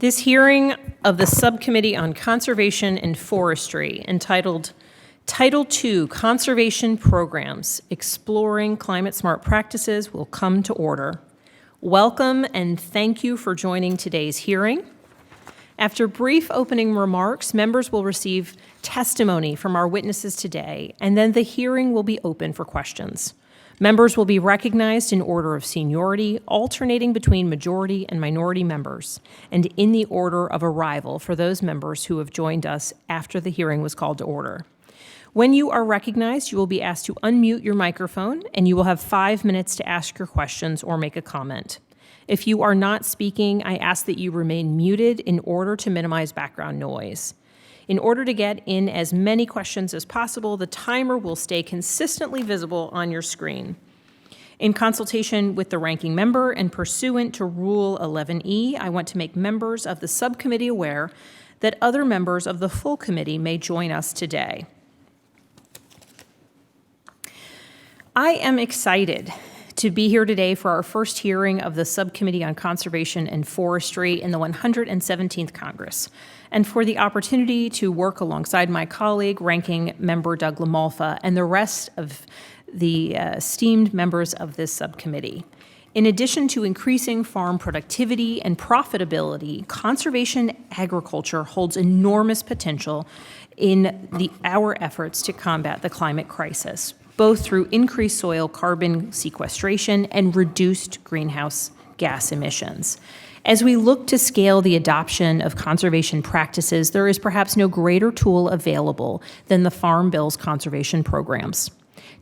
This hearing of the Subcommittee on Conservation and Forestry, entitled Title II Conservation Programs, Exploring Climate-Smart Practices, will come to order. Welcome and thank you for joining today's hearing. After brief opening remarks, members will receive testimony from our witnesses today, and then the hearing will be open for questions. Members will be recognized in order of seniority, alternating between majority and minority members, and in the order of arrival for those members who have joined us after the hearing was called to order. When you are recognized, you will be asked to unmute your microphone, and you will have 5 minutes to ask your questions or make a comment. If you are not speaking, I ask that you remain muted in order to minimize background noise. In order to get in as many questions as possible, the timer will stay consistently visible on your screen. In consultation with the ranking member and pursuant to Rule 11E, I want to make members of the subcommittee aware that other members of the full committee may join us today. I am excited to be here today for our first hearing of the Subcommittee on Conservation and Forestry in the 117th Congress, and for the opportunity to work alongside my colleague, Ranking Member Doug Lamalfa, and the rest of the esteemed members of this subcommittee. In addition to increasing farm productivity and profitability, conservation agriculture holds enormous potential in our efforts to combat the climate crisis, both through increased soil carbon sequestration and reduced greenhouse gas emissions. As we look to scale the adoption of conservation practices, there is perhaps no greater tool available than the Farm Bill's conservation programs.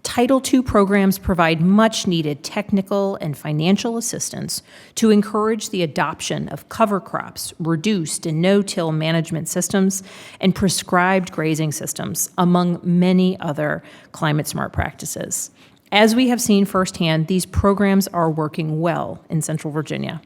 Title II programs provide much-needed technical and financial assistance to encourage the adoption of cover crops, reduced and no-till management systems, and prescribed grazing systems, among many other climate-smart practices. As we have seen firsthand, these programs are working well in Central Virginia.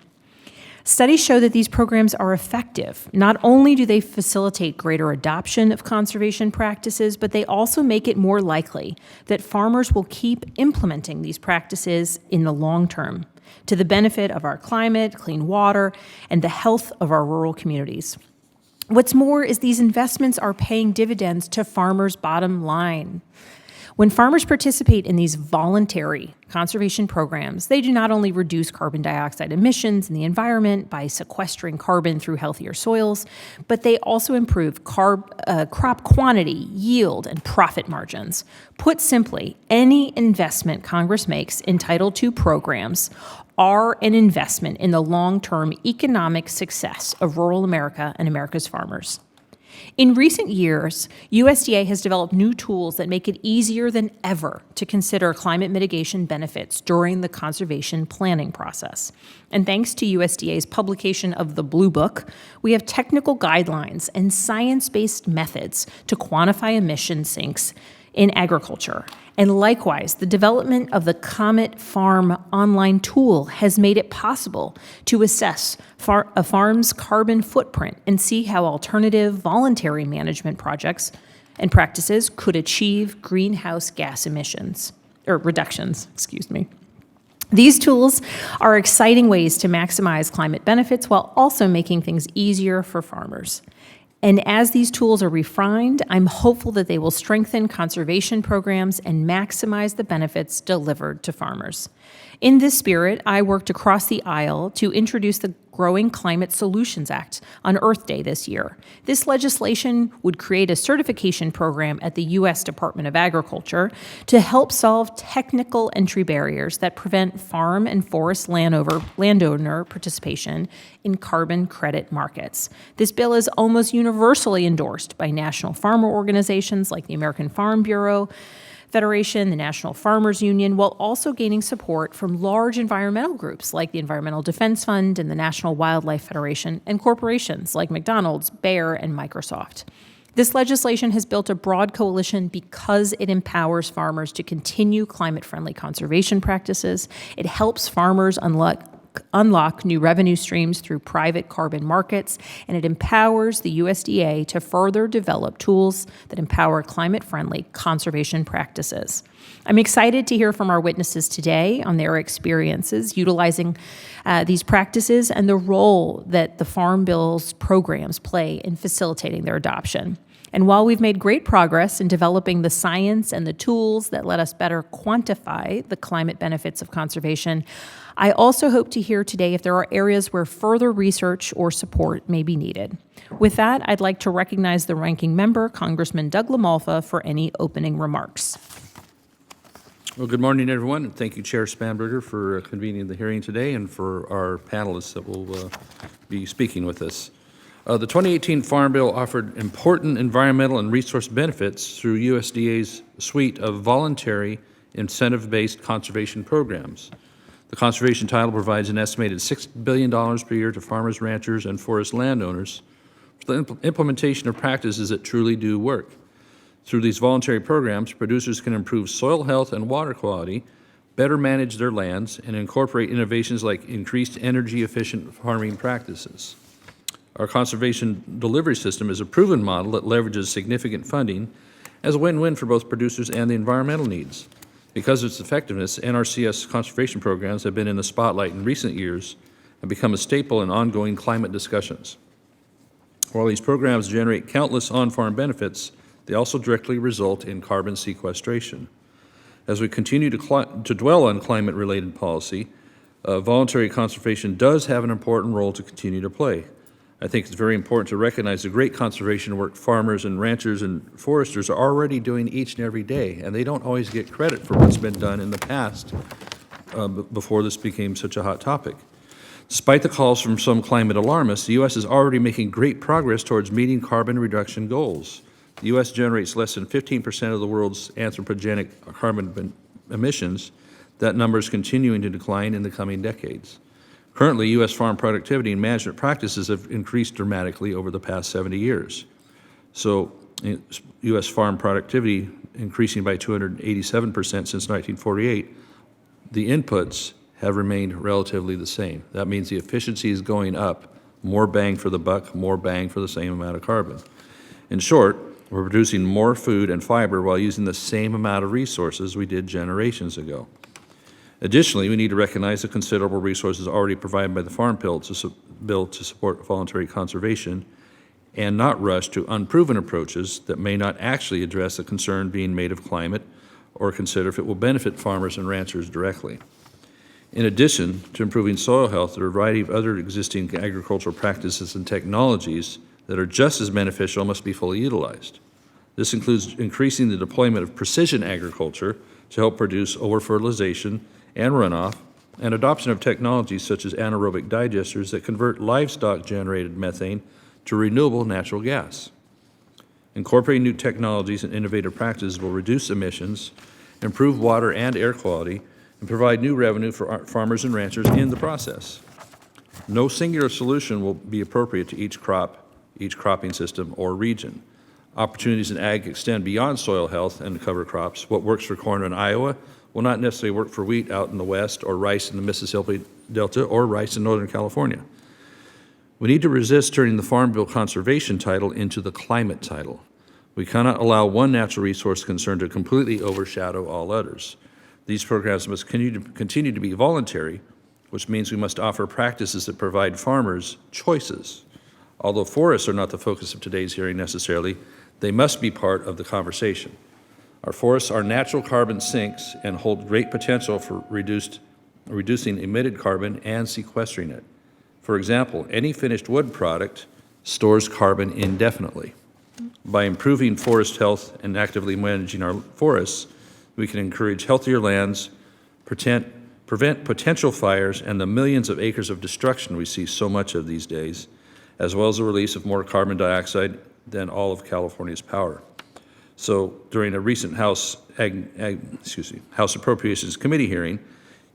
Studies show that these programs are effective. Not only do they facilitate greater adoption of conservation practices, but they also make it more likely that farmers will keep implementing these practices in the long term, to the benefit of our climate, clean water, and the health of our rural communities. What's more is these investments are paying dividends to farmers' bottom line. When farmers participate in these voluntary conservation programs, they do not only reduce carbon dioxide emissions in the environment by sequestering carbon through healthier soils, but they also improve crop quantity, yield, and profit margins. Put simply, any investment Congress makes in Title II programs are an investment in the long-term economic success of rural America and America's farmers. In recent years, USDA has developed new tools that make it easier than ever to consider climate mitigation benefits during the conservation planning process. And thanks to USDA's publication of the Blue Book, we have technical guidelines and science-based methods to quantify emission sinks in agriculture. And likewise, the development of the Comet Farm online tool has made it possible to assess a farm's carbon footprint and see how alternative voluntary management projects and practices could achieve greenhouse gas reductions. These tools are exciting ways to maximize climate benefits while also making things easier for farmers. And as these tools are refined, I'm hopeful that they will strengthen conservation programs and maximize the benefits delivered to farmers. In this spirit, I worked across the aisle to introduce the Growing Climate Solutions Act on Earth Day this year. This legislation would create a certification program at the U.S. Department of Agriculture to help solve technical entry barriers that prevent farm and forest landowner participation in carbon credit markets. This bill is almost universally endorsed by national farmer organizations like the American Farm Bureau Federation, the National Farmers Union, while also gaining support from large environmental groups like the Environmental Defense Fund and the National Wildlife Federation, and corporations like McDonald's, Bayer, and Microsoft. This legislation has built a broad coalition because it empowers farmers to continue climate-friendly conservation practices. It helps farmers unlock unlock new revenue streams through private carbon markets, and it empowers the USDA to further develop tools that empower climate-friendly conservation practices. I'm excited to hear from our witnesses today on their experiences utilizing these practices and the role that the Farm Bill's programs play in facilitating their adoption. And while we've made great progress in developing the science and the tools that let us better quantify the climate benefits of conservation, I also hope to hear today if there are areas where further research or support may be needed. With that, I'd like to recognize the ranking member, Congressman Doug Lamalfa, for any opening remarks. Well, good morning, everyone, and thank you, Chair Spanberger, for convening the hearing today and for our panelists that will be speaking with us. The 2018 Farm Bill offered important environmental and resource benefits through USDA's suite of voluntary incentive-based conservation programs. The conservation title provides an estimated $6 billion per year to farmers, ranchers, and forest landowners for the implementation of practices that truly do work. Through these voluntary programs, producers can improve soil health and water quality, better manage their lands, and incorporate innovations like increased energy-efficient farming practices. Our conservation delivery system is a proven model that leverages significant funding as a win-win for both producers and the environmental needs. Because of its effectiveness, Nrcs conservation programs have been in the spotlight in recent years and become a staple in ongoing climate discussions. While these programs generate countless on-farm benefits, they also directly result in carbon sequestration. As we continue to dwell on climate-related policy, voluntary conservation does have an important role to continue to play. I think it's very important to recognize the great conservation work farmers and ranchers and foresters are already doing each and every day, and they don't always get credit for what's been done in the past before this became such a hot topic. Despite the calls from some climate alarmists, the U.S. is already making great progress towards meeting carbon reduction goals. The U.S. generates less than 15% of the world's anthropogenic carbon emissions. That number is continuing to decline in the coming decades. Currently, U.S. farm productivity and management practices have increased dramatically over the past 70 years. So, U.S. farm productivity increasing by 287% since 1948, the inputs have remained relatively the same. That means the efficiency is going up, more bang for the buck, more bang for the same amount of carbon. In short, we're producing more food and fiber while using the same amount of resources we did generations ago. Additionally, we need to recognize the considerable resources already provided by the Farm Bill to support voluntary conservation and not rush to unproven approaches that may not actually address the concern being made of climate or consider if it will benefit farmers and ranchers directly. In addition to improving soil health, there are a variety of other existing agricultural practices and technologies that are just as beneficial must be fully utilized. This includes increasing the deployment of precision agriculture to help produce over-fertilization and runoff, and adoption of technologies such as anaerobic digesters that convert livestock-generated methane to renewable natural gas. Incorporating new technologies and innovative practices will reduce emissions, improve water and air quality, and provide new revenue for farmers and ranchers in the process. No singular solution will be appropriate to each crop, each cropping system, or region. Opportunities in ag extend beyond soil health and cover crops. What works for corn in Iowa will not necessarily work for wheat out in the West, or rice in the Mississippi Delta, or rice in Northern California. We need to resist turning the Farm Bill conservation title into the climate title. We cannot allow one natural resource concern to completely overshadow all others. These programs must continue to be voluntary, which means we must offer practices that provide farmers choices. Although forests are not the focus of today's hearing necessarily, they must be part of the conversation. Our forests are natural carbon sinks and hold great potential for reducing emitted carbon and sequestering it. For example, any finished wood product stores carbon indefinitely. By improving forest health and actively managing our forests, we can encourage healthier lands, prevent potential fires, and the millions of acres of destruction we see so much of these days, as well as the release of more carbon dioxide than all of California's power. So during a recent House Appropriations Committee hearing,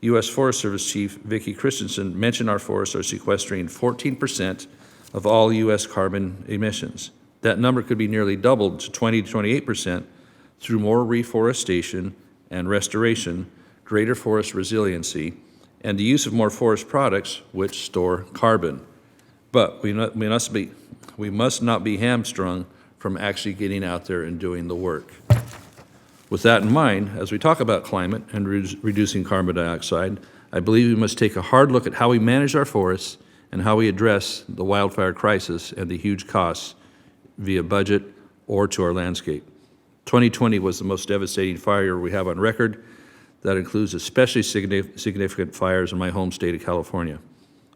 U.S. Forest Service Chief Vicki Christensen mentioned our forests are sequestering 14% of all U.S. carbon emissions. That number could be nearly doubled to 20 to 28% through more reforestation and restoration, greater forest resiliency, and the use of more forest products which store carbon. But we must not be hamstrung from actually getting out there and doing the work. With that in mind, as we talk about climate and reducing carbon dioxide, I believe we must take a hard look at how we manage our forests and how we address the wildfire crisis and the huge costs via budget or to our landscape. 2020 was the most devastating fire year we have on record. That includes especially significant fires in my home state of California.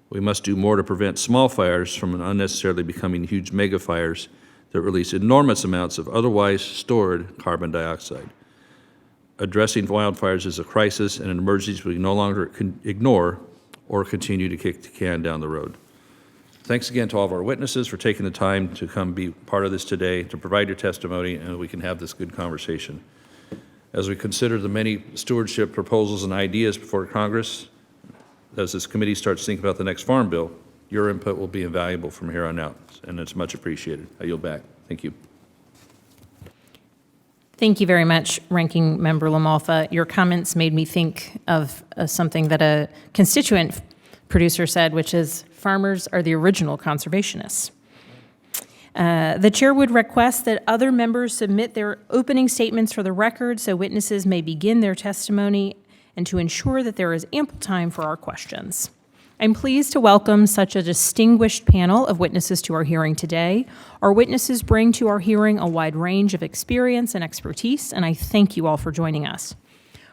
We must do more to prevent small fires from unnecessarily becoming huge mega fires that release enormous amounts of otherwise stored carbon dioxide. Addressing wildfires is a crisis and an emergency we no longer ignore or continue to kick the can down the road. Thanks again to all of our witnesses for taking the time to come be part of this today, to provide your testimony, and we can have this good conversation. As we consider the many stewardship proposals and ideas before Congress, as this committee starts thinking about the next farm bill, your input will be invaluable from here on out, and it's much appreciated. I yield back. Thank you. Thank you very much, Ranking Member Lamalfa. Your comments made me think of something that a constituent producer said, which is farmers are the original conservationists. The chair would request that other members submit their opening statements for the record so witnesses may begin their testimony and to ensure that there is ample time for our questions. I'm pleased to welcome such a distinguished panel of witnesses to our hearing today. Our witnesses bring to our hearing a wide range of experience and expertise, and I thank you all for joining us.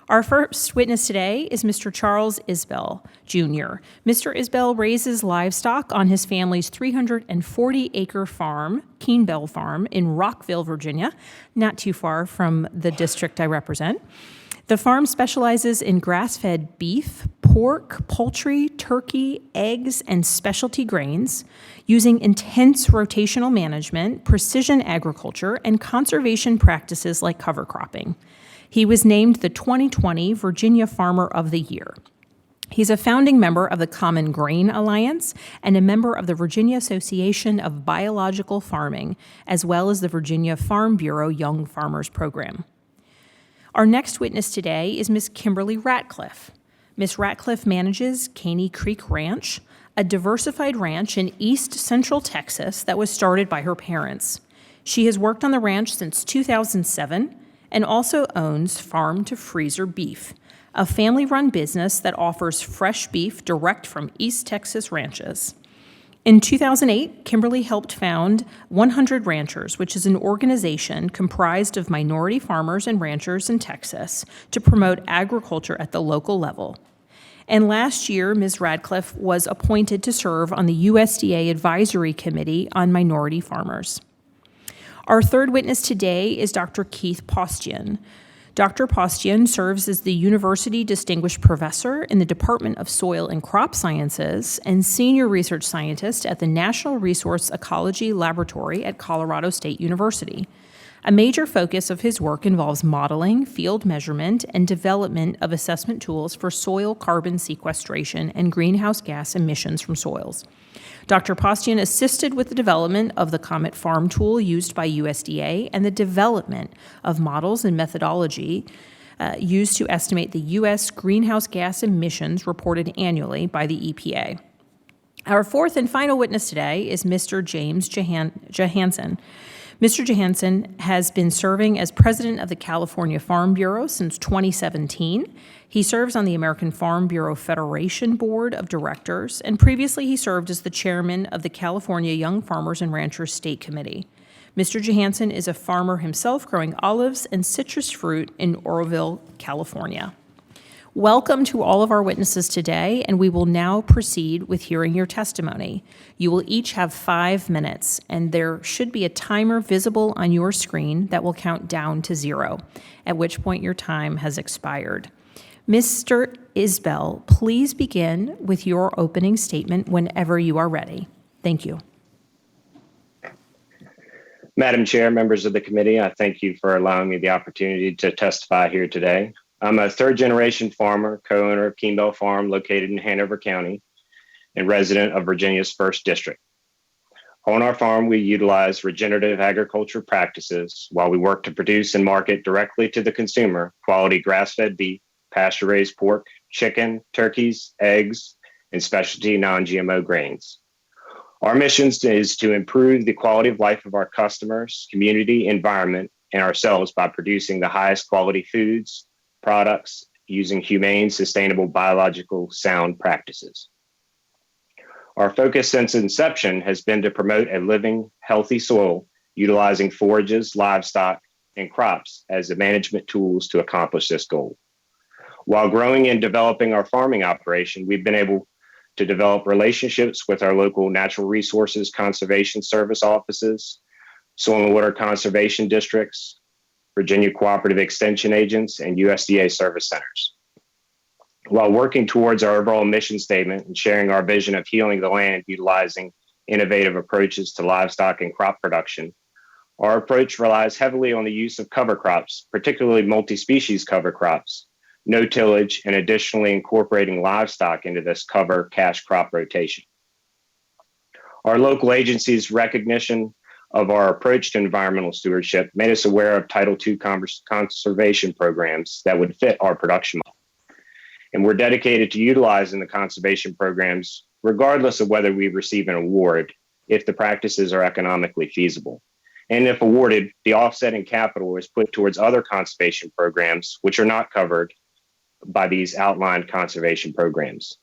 Our first witness today is Mr. Charles Isbell Jr. Mr. Isbell raises livestock on his family's 340-acre farm, Keenbell Farm, in Rockville, Virginia, not too far from the district I represent. The farm specializes in grass-fed beef, pork, poultry, turkey, eggs, and specialty grains, using intense rotational management, precision agriculture, and conservation practices like cover cropping. He was named the 2020 Virginia Farmer of the Year. He's a founding member of the Common Grain Alliance and a member of the Virginia Association of Biological Farming, as well as the Virginia Farm Bureau Young Farmers Program. Our next witness today is Ms. Kimberly Ratcliffe. Ms. Ratcliffe manages Caney Creek Ranch, a diversified ranch in East Central Texas that was started by her parents. She has worked on the ranch since 2007 and also owns Farm to Freezer Beef, a family-run business that offers fresh beef direct from East Texas ranches. In 2008, Kimberly helped found 100 Ranchers, which is an organization comprised of minority farmers and ranchers in Texas to promote agriculture at the local level. And last year, Ms. Ratcliffe was appointed to serve on the USDA Advisory Committee on Minority Farmers. Our third witness today is Dr. Keith Paustian. Dr. Paustian serves as the University Distinguished Professor in the Department of Soil and Crop Sciences and Senior Research Scientist at the National Resource Ecology Laboratory at Colorado State University. A major focus of his work involves modeling, field measurement, and development of assessment tools for soil carbon sequestration and greenhouse gas emissions from soils. Dr. Paustian assisted with the development of the Comet Farm tool used by USDA and the development of models and methodology used to estimate the U.S. greenhouse gas emissions reported annually by the EPA. Our fourth and final witness today is Mr. James Johansen. Mr. Johansen has been serving as president of the California Farm Bureau since 2017. He serves on the American Farm Bureau Federation Board of Directors, and previously he served as the chairman of the California Young Farmers and Ranchers State Committee. Mr. Johansen is a farmer himself, growing olives and citrus fruit in Oroville, California. Welcome to all of our witnesses today, and we will now proceed with hearing your testimony. You will each have 5 minutes, and there should be a timer visible on your screen that will count down to 0, at which point your time has expired. Mr. Isbell, please begin with your opening statement whenever you are ready. Thank you. Madam Chair, members of the committee, I thank you for allowing me the opportunity to testify here today. I'm a third-generation farmer, co-owner of Keenbell Farm located in Hanover County and resident of Virginia's 1st District. On our farm, we utilize regenerative agriculture practices while we work to produce and market directly to the consumer quality grass-fed beef, pasture-raised pork, chicken, turkeys, eggs, and specialty non-GMO grains. Our mission is to improve the quality of life of our customers, community, environment, and ourselves by producing the highest quality foods, products, using humane, sustainable, biological, sound practices. Our focus since inception has been to promote a living, healthy soil, utilizing forages, livestock, and crops as the management tools to accomplish this goal. While growing and developing our farming operation, we've been able to develop relationships with our local natural resources conservation service offices, soil and water conservation districts, Virginia Cooperative Extension agents, and USDA service centers. While working towards our overall mission statement and sharing our vision of healing the land utilizing innovative approaches to livestock and crop production, our approach relies heavily on the use of cover crops, particularly multi-species cover crops, no tillage, and additionally incorporating livestock into this cover cash crop rotation. Our local agency's recognition of our approach to environmental stewardship made us aware of Title II conservation programs that would fit our production model. And we're dedicated to utilizing the conservation programs, regardless of whether we receive an award, if the practices are economically feasible. And if awarded, the offsetting capital is put towards other conservation programs, which are not covered by these outlined conservation programs.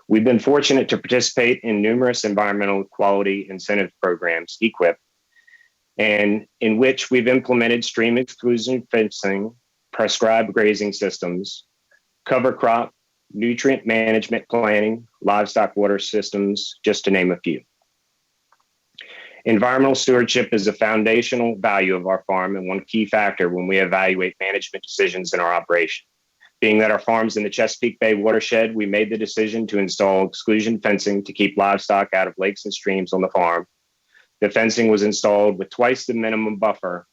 We've been fortunate to participate in numerous environmental quality incentive programs, EQIP, and in which we've implemented stream exclusion fencing, prescribed grazing systems, cover crop, nutrient management planning, livestock water systems, just to name a few. Environmental stewardship is a foundational value of our farm and one key factor when we evaluate management decisions in our operation. Being that our farm's in the Chesapeake Bay watershed, we made the decision to install exclusion fencing to keep livestock out of lakes and streams on the farm. The fencing was installed with twice the minimum buffer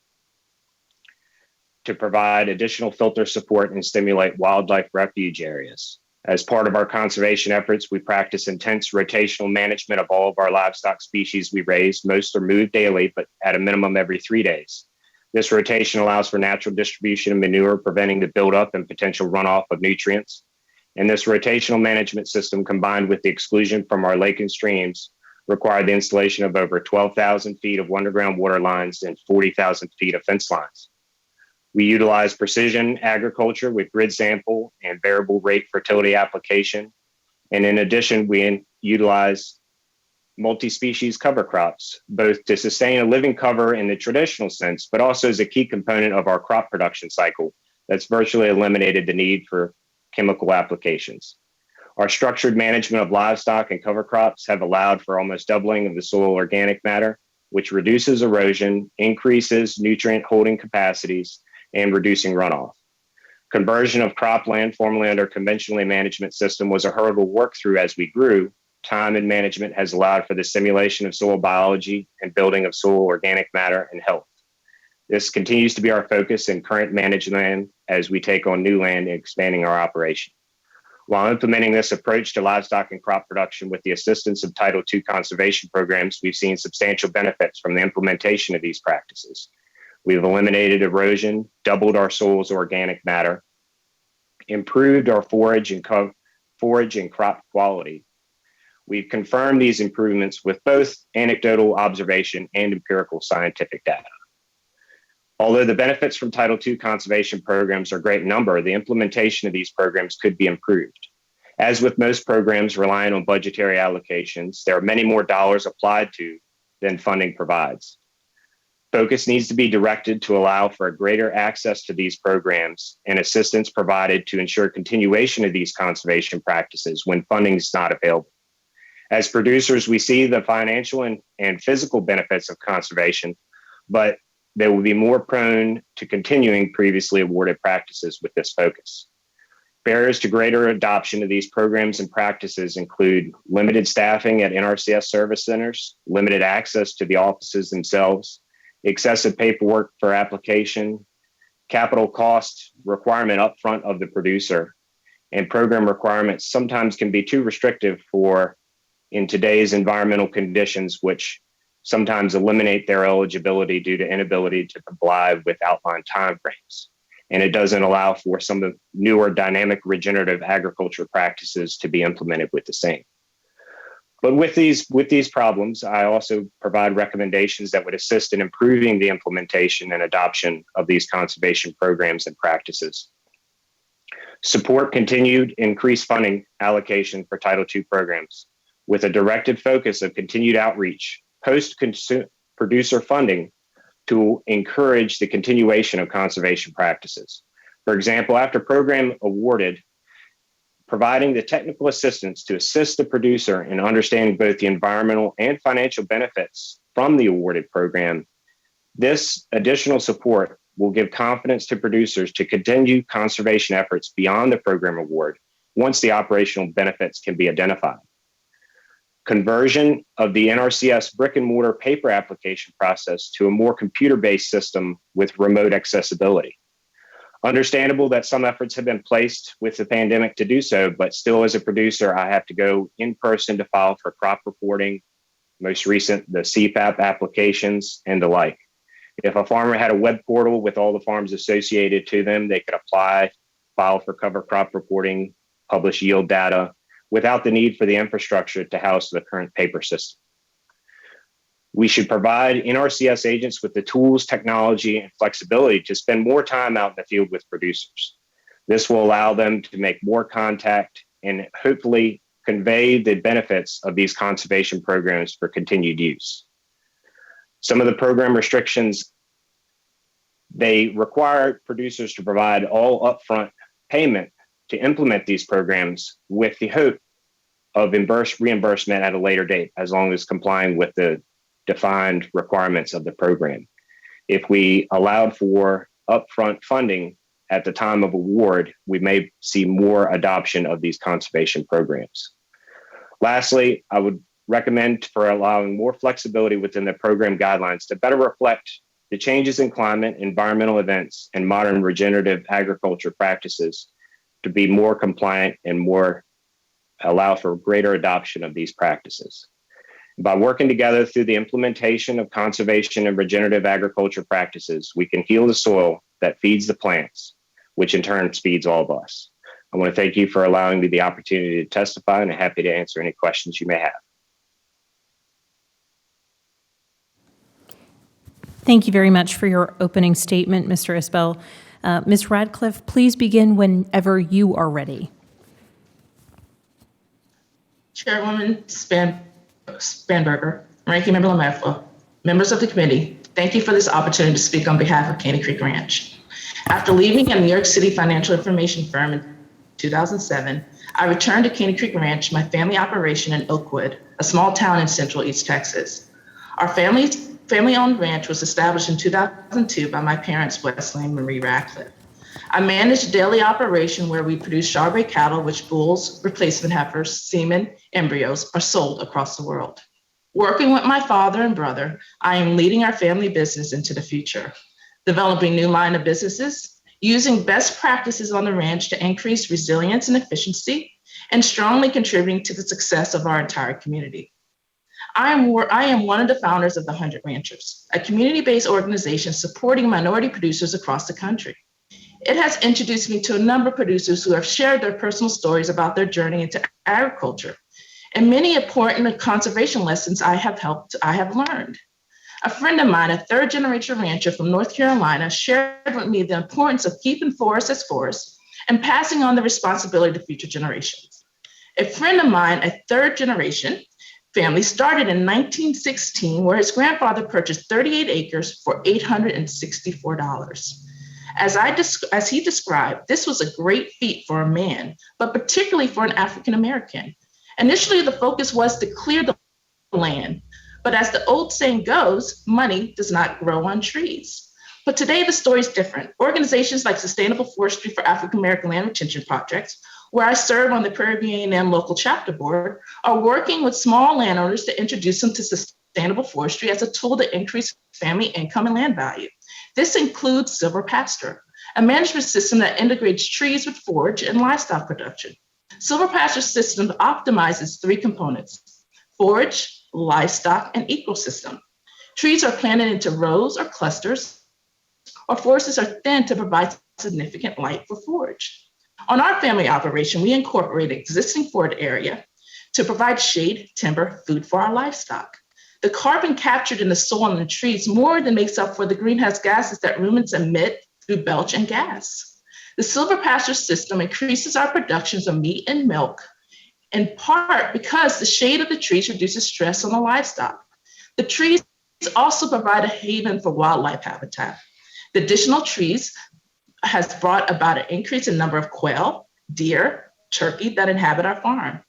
to provide additional filter support and stimulate wildlife refuge areas. As part of our conservation efforts, we practice intense rotational management of all of our livestock species we raise. Most are moved daily, but at a minimum every 3 days. This rotation allows for natural distribution of manure, preventing the buildup and potential runoff of nutrients. And this rotational management system, combined with the exclusion from our lake and streams, required the installation of over 12,000 feet of underground water lines and 40,000 feet of fence lines. We utilize precision agriculture with grid sample and variable rate fertility application. And in addition, we utilize multi-species cover crops, both to sustain a living cover in the traditional sense, but also as a key component of our crop production cycle that's virtually eliminated the need for chemical applications. Our structured management of livestock and cover crops have allowed for almost doubling of the soil organic matter, which reduces erosion, increases nutrient holding capacities, and reducing runoff. Conversion of cropland formerly under conventionally management system was a hurdle to work through as we grew. Time and management has allowed for the simulation of soil biology and building of soil organic matter and health. This continues to be our focus in current managed land as we take on new land and expanding our operation. While implementing this approach to livestock and crop production with the assistance of Title II conservation programs, we've seen substantial benefits from the implementation of these practices. We've eliminated erosion, doubled our soil's organic matter, improved our forage and crop quality. We've confirmed these improvements with both anecdotal observation and empirical scientific data. Although the benefits from Title II conservation programs are great in number, the implementation of these programs could be improved. As with most programs relying on budgetary allocations, there are many more dollars applied to than funding provides. Focus needs to be directed to allow for a greater access to these programs and assistance provided to ensure continuation of these conservation practices when funding is not available. As producers, we see the financial and physical benefits of conservation, but they will be more prone to continuing previously awarded practices with this focus. Barriers to greater adoption of these programs and practices include limited staffing at Nrcs service centers, limited access to the offices themselves, excessive paperwork for application, capital cost requirement upfront of the producer, and program requirements sometimes can be too restrictive in today's environmental conditions, which sometimes eliminate their eligibility due to inability to comply with outlined timeframes. and it doesn't allow for some of the newer dynamic regenerative agriculture practices to be implemented with the same. But with these problems, I also provide recommendations that would assist in improving the implementation and adoption of these conservation programs and practices. Support continued increased funding allocation for Title II programs with a directed focus of continued outreach, post-producer funding to encourage the continuation of conservation practices. For example, after program awarded, providing the technical assistance to assist the producer in understanding both the environmental and financial benefits from the awarded program. This additional support will give confidence to producers to continue conservation efforts beyond the program award once the operational benefits can be identified. Conversion of the NRCS brick and mortar paper application process to a more computer-based system with remote accessibility. Understandable that some efforts have been placed with the pandemic to do so, but still as a producer, I have to go in person to file for crop reporting, most recent, the CFAP applications and the like. If a farmer had a web portal with all the farms associated to them, they could apply, file for cover crop reporting, publish yield data without the need for the infrastructure to house the current paper system. We should provide NRCS agents with the tools, technology, and flexibility to spend more time out in the field with producers. This will allow them to make more contact and hopefully convey the benefits of these conservation programs for continued use. Some of the program restrictions, they require producers to provide all upfront payment to implement these programs with the hope of reimbursement at a later date, as long as complying with the defined requirements of the program. If we allowed for upfront funding at the time of award, we may see more adoption of these conservation programs. Lastly, I would recommend for allowing more flexibility within the program guidelines to better reflect the changes in climate, environmental events, and modern regenerative agriculture practices to be more compliant and more allow for greater adoption of these practices. By working together through the implementation of conservation and regenerative agriculture practices, we can heal the soil that feeds the plants, which in turn feeds all of us. I want to thank you for allowing me the opportunity to testify, and I'm happy to answer any questions you may have. Thank you very much for your opening statement, Mr. Isbell. Ms. Ratcliffe, please begin whenever you are ready. Chairwoman Spanberger, Ranking Member Lamalfa, members of the committee, thank you for this opportunity to speak on behalf of Caney Creek Ranch. After leaving a New York City financial information firm in 2007, I returned to Caney Creek Ranch, my family operation in Oakwood, a small town in central East Texas. Our family-owned ranch was established in 2002 by my parents, Wesley and Marie Ratcliffe. I managed a daily operation where we produce Charbet cattle, which bulls, replacement heifers, semen, embryos are sold across the world. Working with my father and brother, I am leading our family business into the future, developing new line of businesses, using best practices on the ranch to increase resilience and efficiency, and strongly contributing to the success of our entire community. I am one of the founders of the 100 Ranchers, a community-based organization supporting minority producers across the country. It has introduced me to a number of producers who have shared their personal stories about their journey into agriculture and many important conservation lessons I have learned. A friend of mine, a third-generation rancher from North Carolina, shared with me the importance of keeping forests as forests and passing on the responsibility to future generations. A friend of mine, a third-generation family, started in 1916, where his grandfather purchased 38 acres for $864. As he described, this was a great feat for a man, but particularly for an African American. Initially, the focus was to clear the land, but as the old saying goes, money does not grow on trees. But today, the story is different. Organizations like Sustainable Forestry for African American Land Retention Projects, where I serve on the Prairie View A&M local chapter board, are working with small landowners to introduce them to sustainable forestry as a tool to increase family income and land value. This includes Silver Pasture, a management system that integrates trees with forage and livestock production. Silver Pasture system optimizes three components: forage, livestock, and ecosystem. Trees are planted into rows or clusters, or forests are thinned to provide significant light for forage. On our family operation, we incorporate existing forage area to provide shade, timber, food for our livestock. The carbon captured in the soil and the trees more than makes up for the greenhouse gases that ruminants emit through belch and gas. The silver pasture system increases our productions of meat and milk, in part because the shade of the trees reduces stress on the livestock. The trees also provide a haven for wildlife habitat. The additional trees has brought about an increase in number of quail, deer, turkey that inhabit our farm.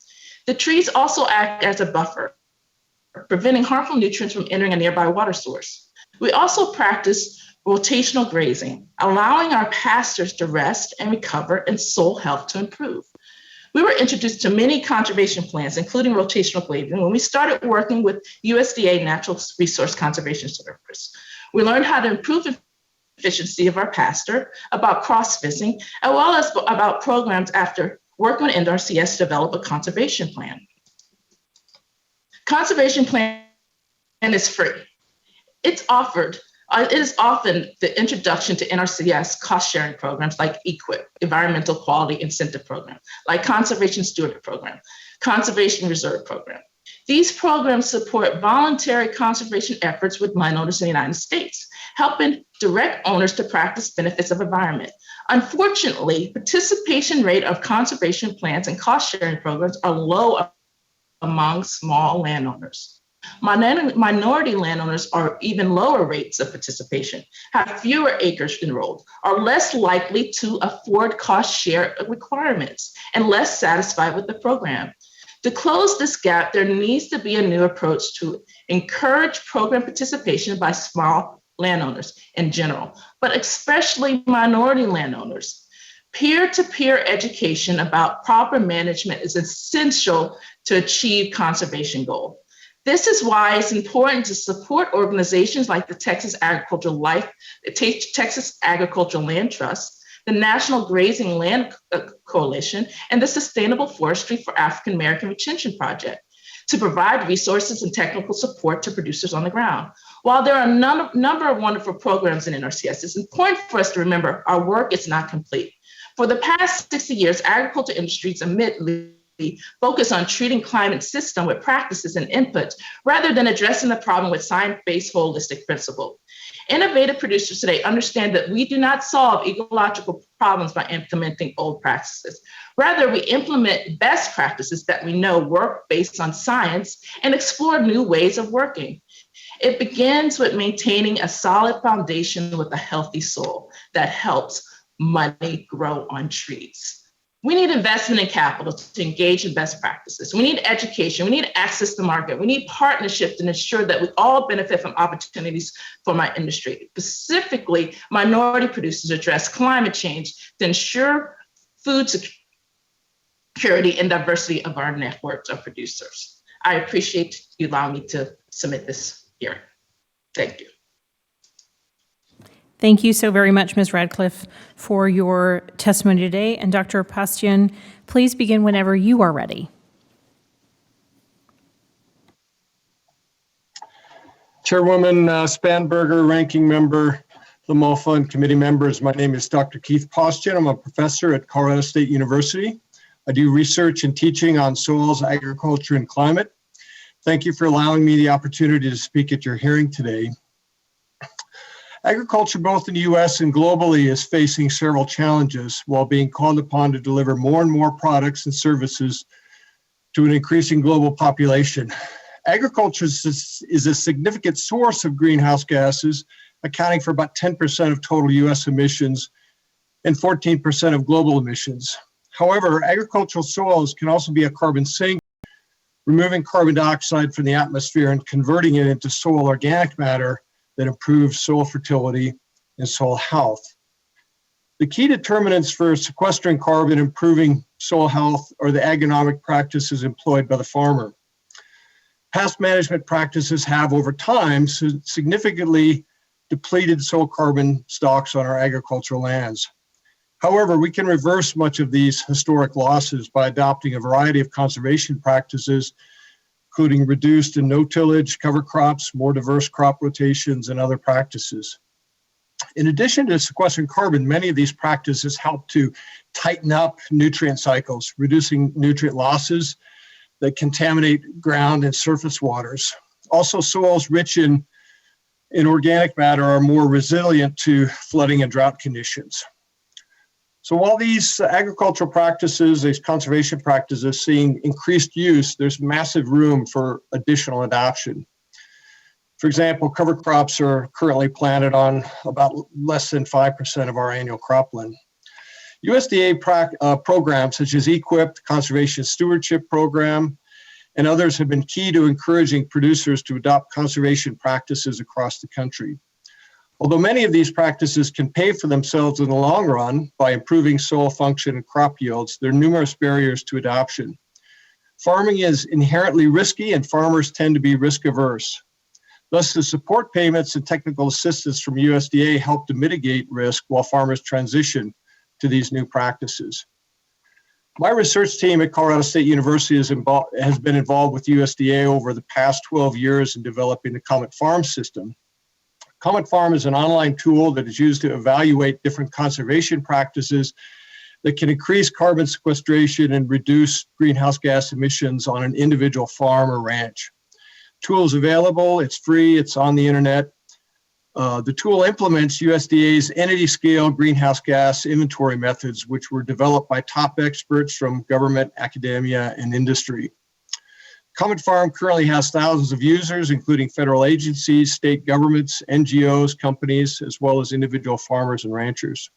The trees also act as a buffer, preventing harmful nutrients from entering a nearby water source. We also practice rotational grazing, allowing our pastures to rest and recover and soil health to improve. We were introduced to many conservation plans, including rotational grazing, when we started working with USDA Natural Resource Conservation Service. We learned how to improve efficiency of our pasture, about cross-fencing, as well as about programs after working with Nrcs to develop a conservation plan. Conservation plan is free. It is often the introduction to Nrcs cost-sharing programs like EQIP, Environmental Quality Incentive Program, like Conservation Stewardship Program, Conservation Reserve Program. These programs support voluntary conservation efforts with landowners in the United States, helping direct owners to practice benefits of environment. Unfortunately, participation rate of conservation plans and cost-sharing programs are low among small landowners. Minority landowners are even lower rates of participation, have fewer acres enrolled, are less likely to afford cost share requirements, and less satisfied with the program. To close this gap, there needs to be a new approach to encourage program participation by small landowners in general, but especially minority landowners. Peer-to-peer education about proper management is essential to achieve conservation goals. This is why it's important to support organizations like the Texas Agricultural Land Trust, the National Grazing Land Coalition, and the Sustainable Forestry for African American Retention Project to provide resources and technical support to producers on the ground. While there are a number of wonderful programs in NRCS, it's important for us to remember our work is not complete. For the past 60 years, agriculture industries admittedly focus on treating climate system with practices and inputs rather than addressing the problem with science-based holistic principle. Innovative producers today understand that we do not solve ecological problems by implementing old practices. Rather, we implement best practices that we know work based on science and explore new ways of working. It begins with maintaining a solid foundation with a healthy soil that helps money grow on trees. We need investment in capital to engage in best practices. We need education. We need access to market. We need partnerships to ensure that we all benefit from opportunities for my industry. Specifically, minority producers address climate change to ensure food security and diversity of our networks of producers. I appreciate you allowing me to submit this hearing. Thank you. Thank you so very much, Ms. Ratcliffe, for your testimony today. And Dr. Paustian, please begin whenever you are ready. Chairwoman Spanberger, Ranking Member Lamalfa, and committee members, my name is Dr. Keith Paustian. I'm a professor at Colorado State University. I do research and teaching on soils, agriculture, and climate. Thank you for allowing me the opportunity to speak at your hearing today. Agriculture, both in the U.S. and globally, is facing several challenges while being called upon to deliver more and more products and services to an increasing global population. Agriculture is a significant source of greenhouse gases, accounting for about 10% of total U.S. emissions and 14% of global emissions. However, agricultural soils can also be a carbon sink, removing carbon dioxide from the atmosphere and converting it into soil organic matter that improves soil fertility and soil health. The key determinants for sequestering carbon and improving soil health are the agronomic practices employed by the farmer. Past management practices have, over time, significantly depleted soil carbon stocks on our agricultural lands. However, we can reverse much of these historic losses by adopting a variety of conservation practices, including reduced and no-tillage, cover crops, more diverse crop rotations, and other practices. In addition to sequestering carbon, many of these practices help to tighten up nutrient cycles, reducing nutrient losses that contaminate ground and surface waters. Also, soils rich in organic matter are more resilient to flooding and drought conditions. So while these agricultural practices, these conservation practices seeing increased use, there's massive room for additional adoption. For example, cover crops are currently planted on about less than 5% of our annual cropland. USDA programs such as EQIP, Conservation Stewardship Program, and others have been key to encouraging producers to adopt conservation practices across the country. Although many of these practices can pay for themselves in the long run by improving soil function and crop yields, there are numerous barriers to adoption. Farming is inherently risky and farmers tend to be risk averse. Thus, the support payments and technical assistance from USDA help to mitigate risk while farmers transition to these new practices. My research team at Colorado State University has been involved with USDA over the past 12 years in developing the Comet Farm system. Comet Farm is an online tool that is used to evaluate different conservation practices that can increase carbon sequestration and reduce greenhouse gas emissions on an individual farm or ranch. Tool is available, it's free, it's on the internet. The tool implements USDA's entity scale greenhouse gas inventory methods, which were developed by top experts from government, academia, and industry. Comet Farm currently has thousands of users, including federal agencies, state governments, NGOs, companies, as well as individual farmers and ranchers.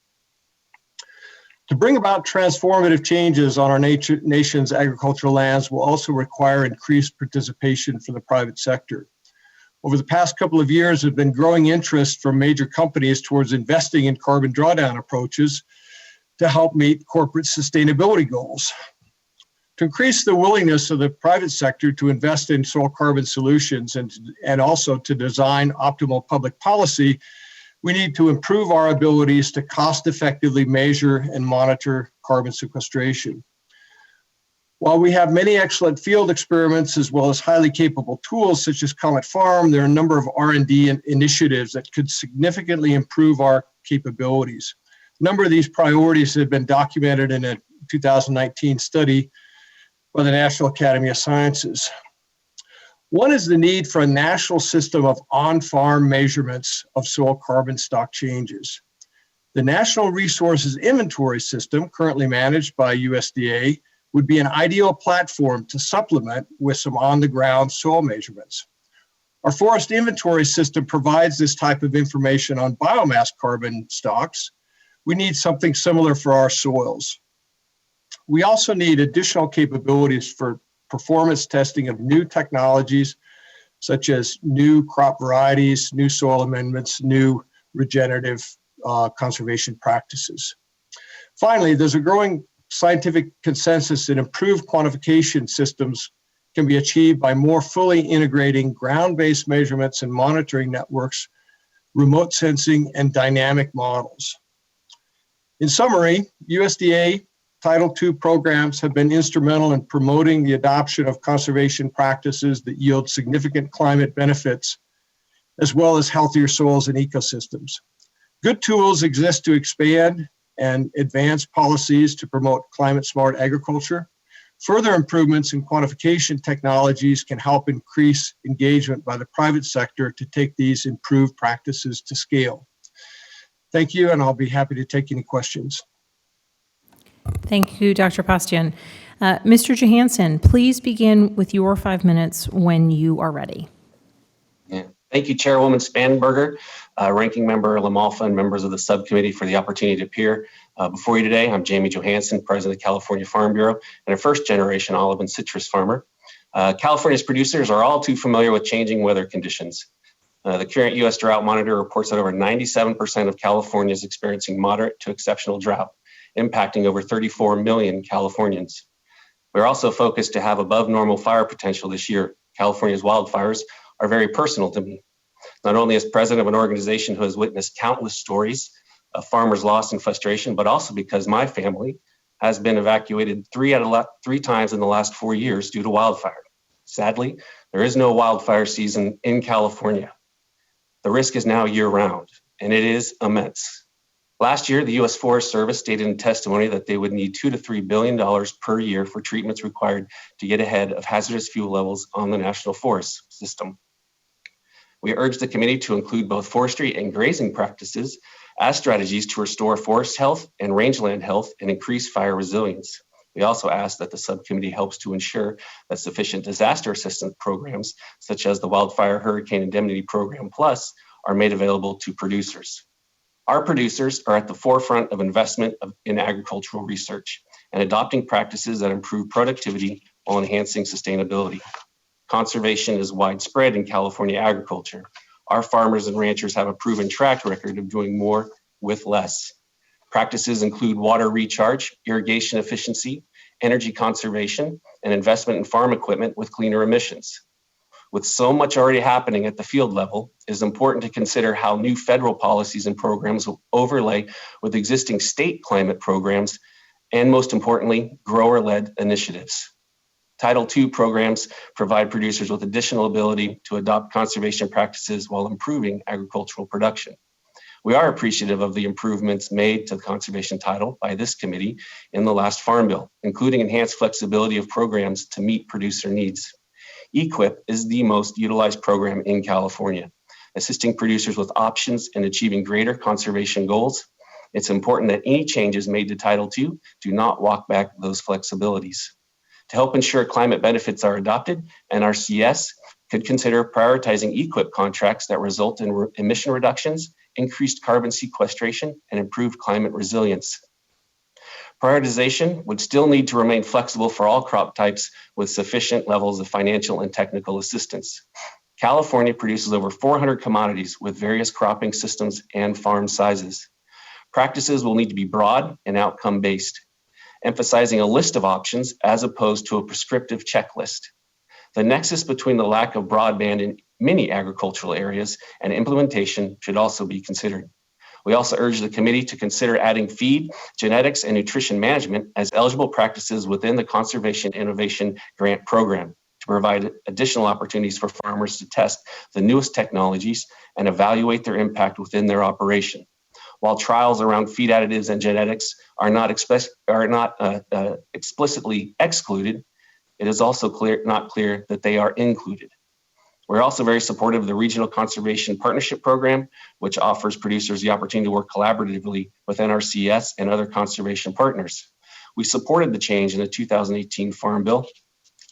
To bring about transformative changes on our nation's agricultural lands will also require increased participation from the private sector. Over the past couple of years, there has been growing interest from major companies towards investing in carbon drawdown approaches to help meet corporate sustainability goals. To increase the willingness of the private sector to invest in soil carbon solutions and also to design optimal public policy, we need to improve our abilities to cost-effectively measure and monitor carbon sequestration. While we have many excellent field experiments as well as highly capable tools such as Comet Farm, there are a number of R&D initiatives that could significantly improve our capabilities. A number of these priorities have been documented in a 2019 study by the National Academy of Sciences. One is the need for a national system of on-farm measurements of soil carbon stock changes. The National Resources Inventory System, currently managed by USDA, would be an ideal platform to supplement with some on-the-ground soil measurements. Our forest inventory system provides this type of information on biomass carbon stocks. We need something similar for our soils. We also need additional capabilities for performance testing of new technologies, such as new crop varieties, new soil amendments, new regenerative conservation practices. Finally, there's a growing scientific consensus that improved quantification systems can be achieved by more fully integrating ground-based measurements and monitoring networks, remote sensing, and dynamic models. In summary, USDA Title II programs have been instrumental in promoting the adoption of conservation practices that yield significant climate benefits, as well as healthier soils and ecosystems. Good tools exist to expand and advance policies to promote climate-smart agriculture. Further improvements in quantification technologies can help increase engagement by the private sector to take these improved practices to scale. Thank you, and I'll be happy to take any questions. Thank you, Dr. Paustian. Mr. Johansen, please begin with your 5 minutes when you are ready. Yeah. Thank you, Chairwoman Spanberger, Ranking Member Lamalfa, and members of the subcommittee for the opportunity to appear before you today. I'm Jamie Johansen, President of the California Farm Bureau and a first-generation olive and citrus farmer. California's producers are all too familiar with changing weather conditions. The current U.S. Drought Monitor reports that over 97% of California is experiencing moderate to exceptional drought, impacting over 34 million Californians. We're also focused to have above normal fire potential this year. California's wildfires are very personal to me, not only as president of an organization who has witnessed countless stories of farmers' loss and frustration, but also because my family has been evacuated three times in the last 4 years due to wildfire. Sadly, there is no wildfire season in California. The risk is now year-round. and it is immense. Last year, the U.S. Forest Service stated in testimony that they would need $2 to $3 billion per year for treatments required to get ahead of hazardous fuel levels on the National Forest System. We urge the committee to include both forestry and grazing practices as strategies to restore forest health and rangeland health and increase fire resilience. We also ask that the subcommittee helps to ensure that sufficient disaster assistance programs, such as the Wildfire Hurricane Indemnity Program Plus, are made available to producers. Our producers are at the forefront of investment in agricultural research and adopting practices that improve productivity while enhancing sustainability. Conservation is widespread in California agriculture. Our farmers and ranchers have a proven track record of doing more with less. Practices include water recharge, irrigation efficiency, energy conservation, and investment in farm equipment with cleaner emissions. With so much already happening at the field level, it is important to consider how new federal policies and programs will overlay with existing state climate programs, and most importantly, grower-led initiatives. Title II programs provide producers with additional ability to adopt conservation practices while improving agricultural production. We are appreciative of the improvements made to the conservation title by this committee in the last Farm Bill, including enhanced flexibility of programs to meet producer needs. EQIP is the most utilized program in California, assisting producers with options in achieving greater conservation goals. It's important that any changes made to Title II do not walk back those flexibilities. To help ensure climate benefits are adopted, Nrcs could consider prioritizing EQIP contracts that result in emission reductions, increased carbon sequestration, and improved climate resilience. Prioritization would still need to remain flexible for all crop types with sufficient levels of financial and technical assistance. California produces over 400 commodities with various cropping systems and farm sizes. Practices will need to be broad and outcome-based, emphasizing a list of options as opposed to a prescriptive checklist. The nexus between the lack of broadband in many agricultural areas and implementation should also be considered. We also urge the committee to consider adding feed, genetics, and nutrition management as eligible practices within the Conservation Innovation Grant Program to provide additional opportunities for farmers to test the newest technologies and evaluate their impact within their operation. While trials around feed additives and genetics are not explicitly excluded, it is also not clear that they are included. We're also very supportive of the Regional Conservation Partnership Program, which offers producers the opportunity to work collaboratively with Nrcs and other conservation partners. We supported the change in the 2018 Farm Bill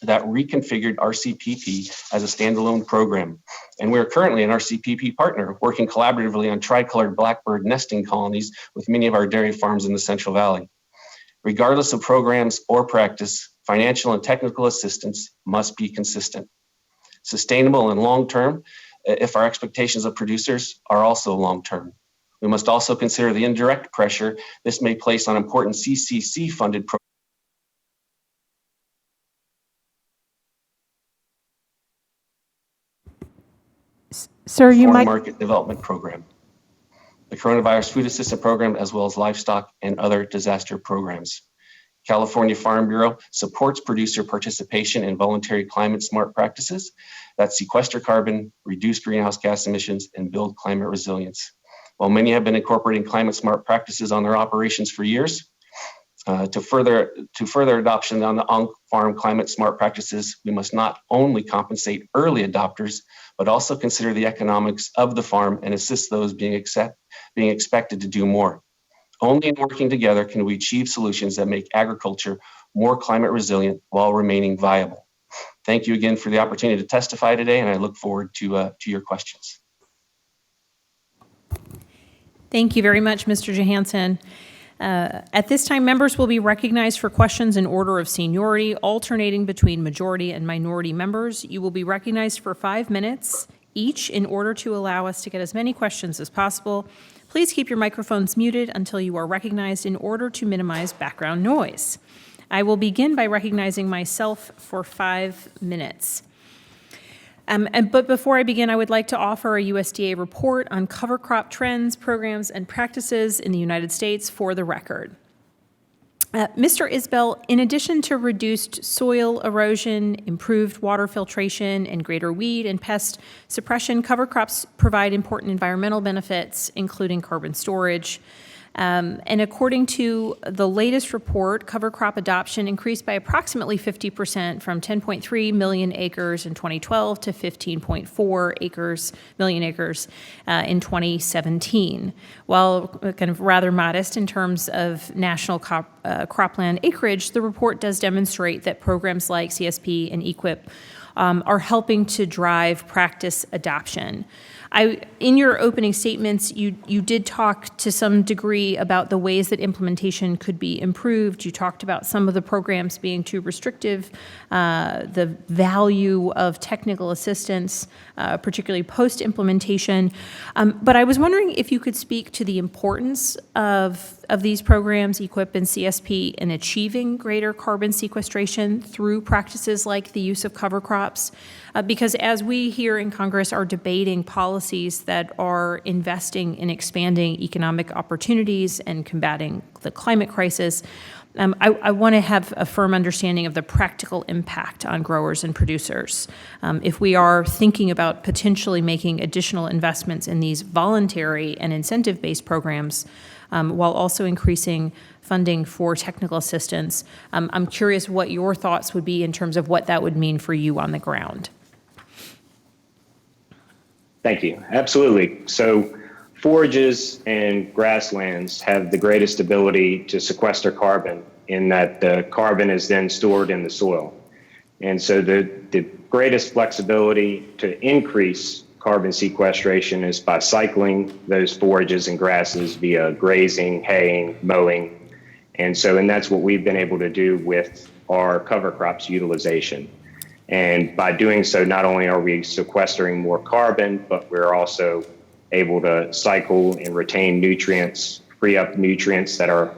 that reconfigured RCPP as a standalone program. And we are currently an RCPP partner working collaboratively on tricolored blackbird nesting colonies with many of our dairy farms in the Central Valley. Regardless of programs or practice, financial and technical assistance must be consistent, sustainable and long-term if our expectations of producers are also long-term. We must also consider the indirect pressure this may place on important CCC-funded programs. Sir, you Foreign might. Market Development Program, the Coronavirus Food Assistance Program, as well as livestock and other disaster programs. California Farm Bureau supports producer participation in voluntary climate smart practices that sequester carbon, reduce greenhouse gas emissions, and build climate resilience. While many have been incorporating climate smart practices on their operations for years, to further adoption on the on-farm climate smart practices, we must not only compensate early adopters, but also consider the economics of the farm and assist those being expected to do more. Only in working together can we achieve solutions that make agriculture more climate resilient while remaining viable. Thank you again for the opportunity to testify today, and I look forward to your questions. Thank you very much, Mr. Johansen. At this time, members will be recognized for questions in order of seniority, alternating between majority and minority members. You will be recognized for 5 minutes each in order to allow us to get as many questions as possible. Please keep your microphones muted until you are recognized in order to minimize background noise. I will begin by recognizing myself for 5 minutes. But before I begin, I would like to offer a USDA report on cover crop trends, programs, and practices in the United States for the record. Mr. Isbell, in addition to reduced soil erosion, improved water filtration, and greater weed and pest suppression, cover crops provide important environmental benefits, including carbon storage. And according to the latest report, cover crop adoption increased by approximately 50% from 10.3 million acres in 2012 to 15.4 million acres in 2017. While kind of rather modest in terms of national cropland acreage, the report does demonstrate that programs like CSP and EQIP are helping to drive practice adoption. In your opening statements, you did talk to some degree about the ways that implementation could be improved. You talked about some of the programs being too restrictive, the value of technical assistance, particularly post-implementation. But I was wondering if you could speak to the importance of these programs, EQIP and CSP, in achieving greater carbon sequestration through practices like the use of cover crops. Because as we here in Congress are debating policies that are investing in expanding economic opportunities and combating the climate crisis, I want to have a firm understanding of the practical impact on growers and producers. If we are thinking about potentially making additional investments in these voluntary and incentive-based programs, while also increasing funding for technical assistance, I'm curious what your thoughts would be in terms of what that would mean for you on the ground. Thank you. Absolutely. So forages and grasslands have the greatest ability to sequester carbon in that the carbon is then stored in the soil. And so the greatest flexibility to increase carbon sequestration is by cycling those forages and grasses via grazing, haying, mowing. And that's what we've been able to do with our cover crops utilization. And by doing so, not only are we sequestering more carbon, but we're also able to cycle and retain nutrients, free up nutrients that are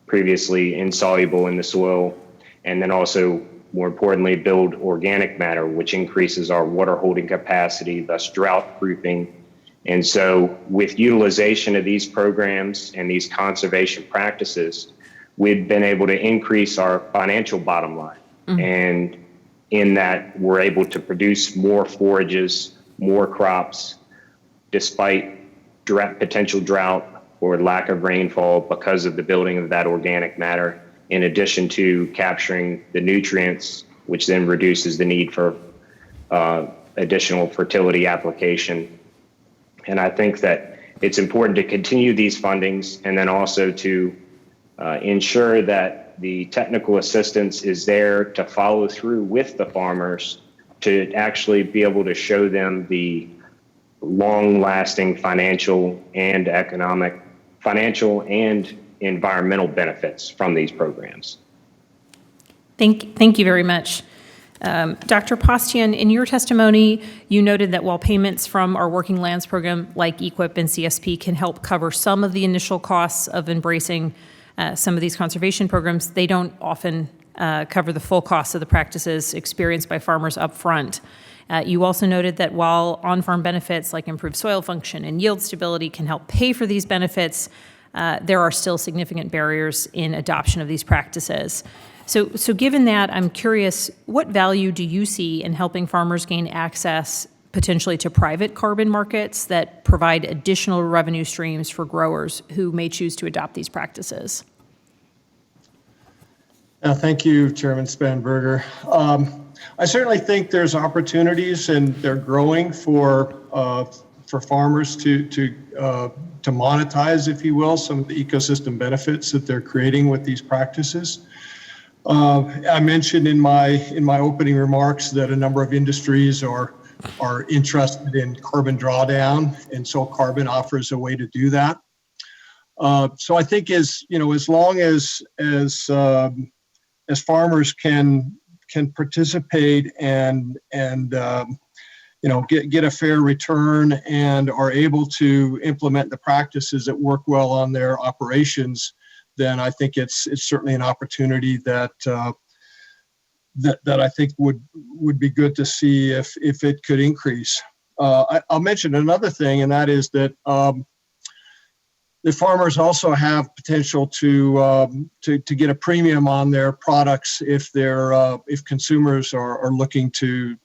previously insoluble in the soil, and then also, more importantly, build organic matter, which increases our water holding capacity, thus drought proofing. And so with utilization of these programs and these conservation practices, we've been able to increase our financial bottom line. Mm-hmm. And in that we're able to produce more forages, more crops, despite potential drought or lack of rainfall because of the building of that organic matter, in addition to capturing the nutrients, which then reduces the need for additional fertility application. And I think that it's important to continue these fundings and then also to ensure that the technical assistance is there to follow through with the farmers to actually be able to show them the long-lasting financial and environmental benefits from these programs. Thank you very much. Dr. Paustian, in your testimony, you noted that while payments from our Working Lands program like EQIP and CSP can help cover some of the initial costs of embracing some of these conservation programs, they don't often cover the full costs of the practices experienced by farmers up front. You also noted that while on-farm benefits like improved soil function and yield stability can help pay for these benefits, there are still significant barriers in adoption of these practices. So given that, I'm curious, what value do you see in helping farmers gain access potentially to private carbon markets that provide additional revenue streams for growers who may choose to adopt these practices? Thank you, Chairman Spanberger. I certainly think there's opportunities, and they're growing for farmers to monetize, if you will, some of the ecosystem benefits that they're creating with these practices. I mentioned in my opening remarks that a number of industries are interested in carbon drawdown, and so carbon offers a way to do that. So I think as long as farmers can participate and get a fair return and are able to implement the practices that work well on their operations, then I think it's certainly an opportunity that I think would be good to see if it could increase. I'll mention another thing, and that is that the farmers also have potential to get a premium on their products if consumers are looking to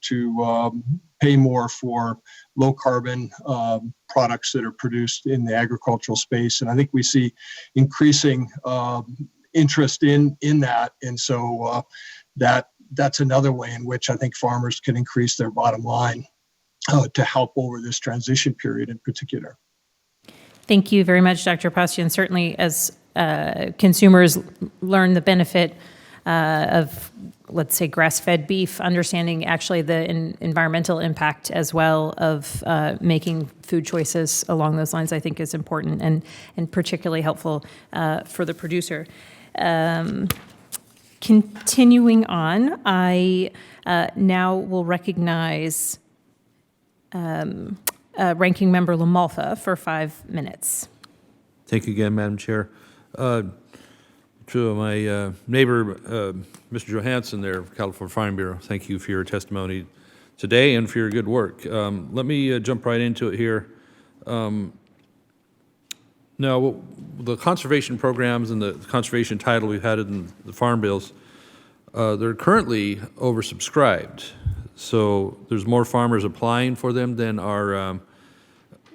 pay more for low carbon products that are produced in the agricultural space. And I think we see increasing interest in that. And so that's another way in which I think farmers can increase their bottom line to help over this transition period in particular. Thank you very much, Dr. Paustian. Certainly, as consumers learn the benefit of, let's say, grass-fed beef, understanding actually the environmental impact as well of making food choices along those lines, I think is important and particularly helpful for the producer. Continuing on, I now will recognize Ranking Member Lamalfa for 5 minutes. Thank you again, Madam Chair. To my neighbor, Mr. Johansen there, California Farm Bureau, thank you for your testimony today and for your good work. Let me jump right into it here. Now, the conservation programs and the conservation title we've had in the farm bills, they're currently oversubscribed. So there's more farmers applying for them than are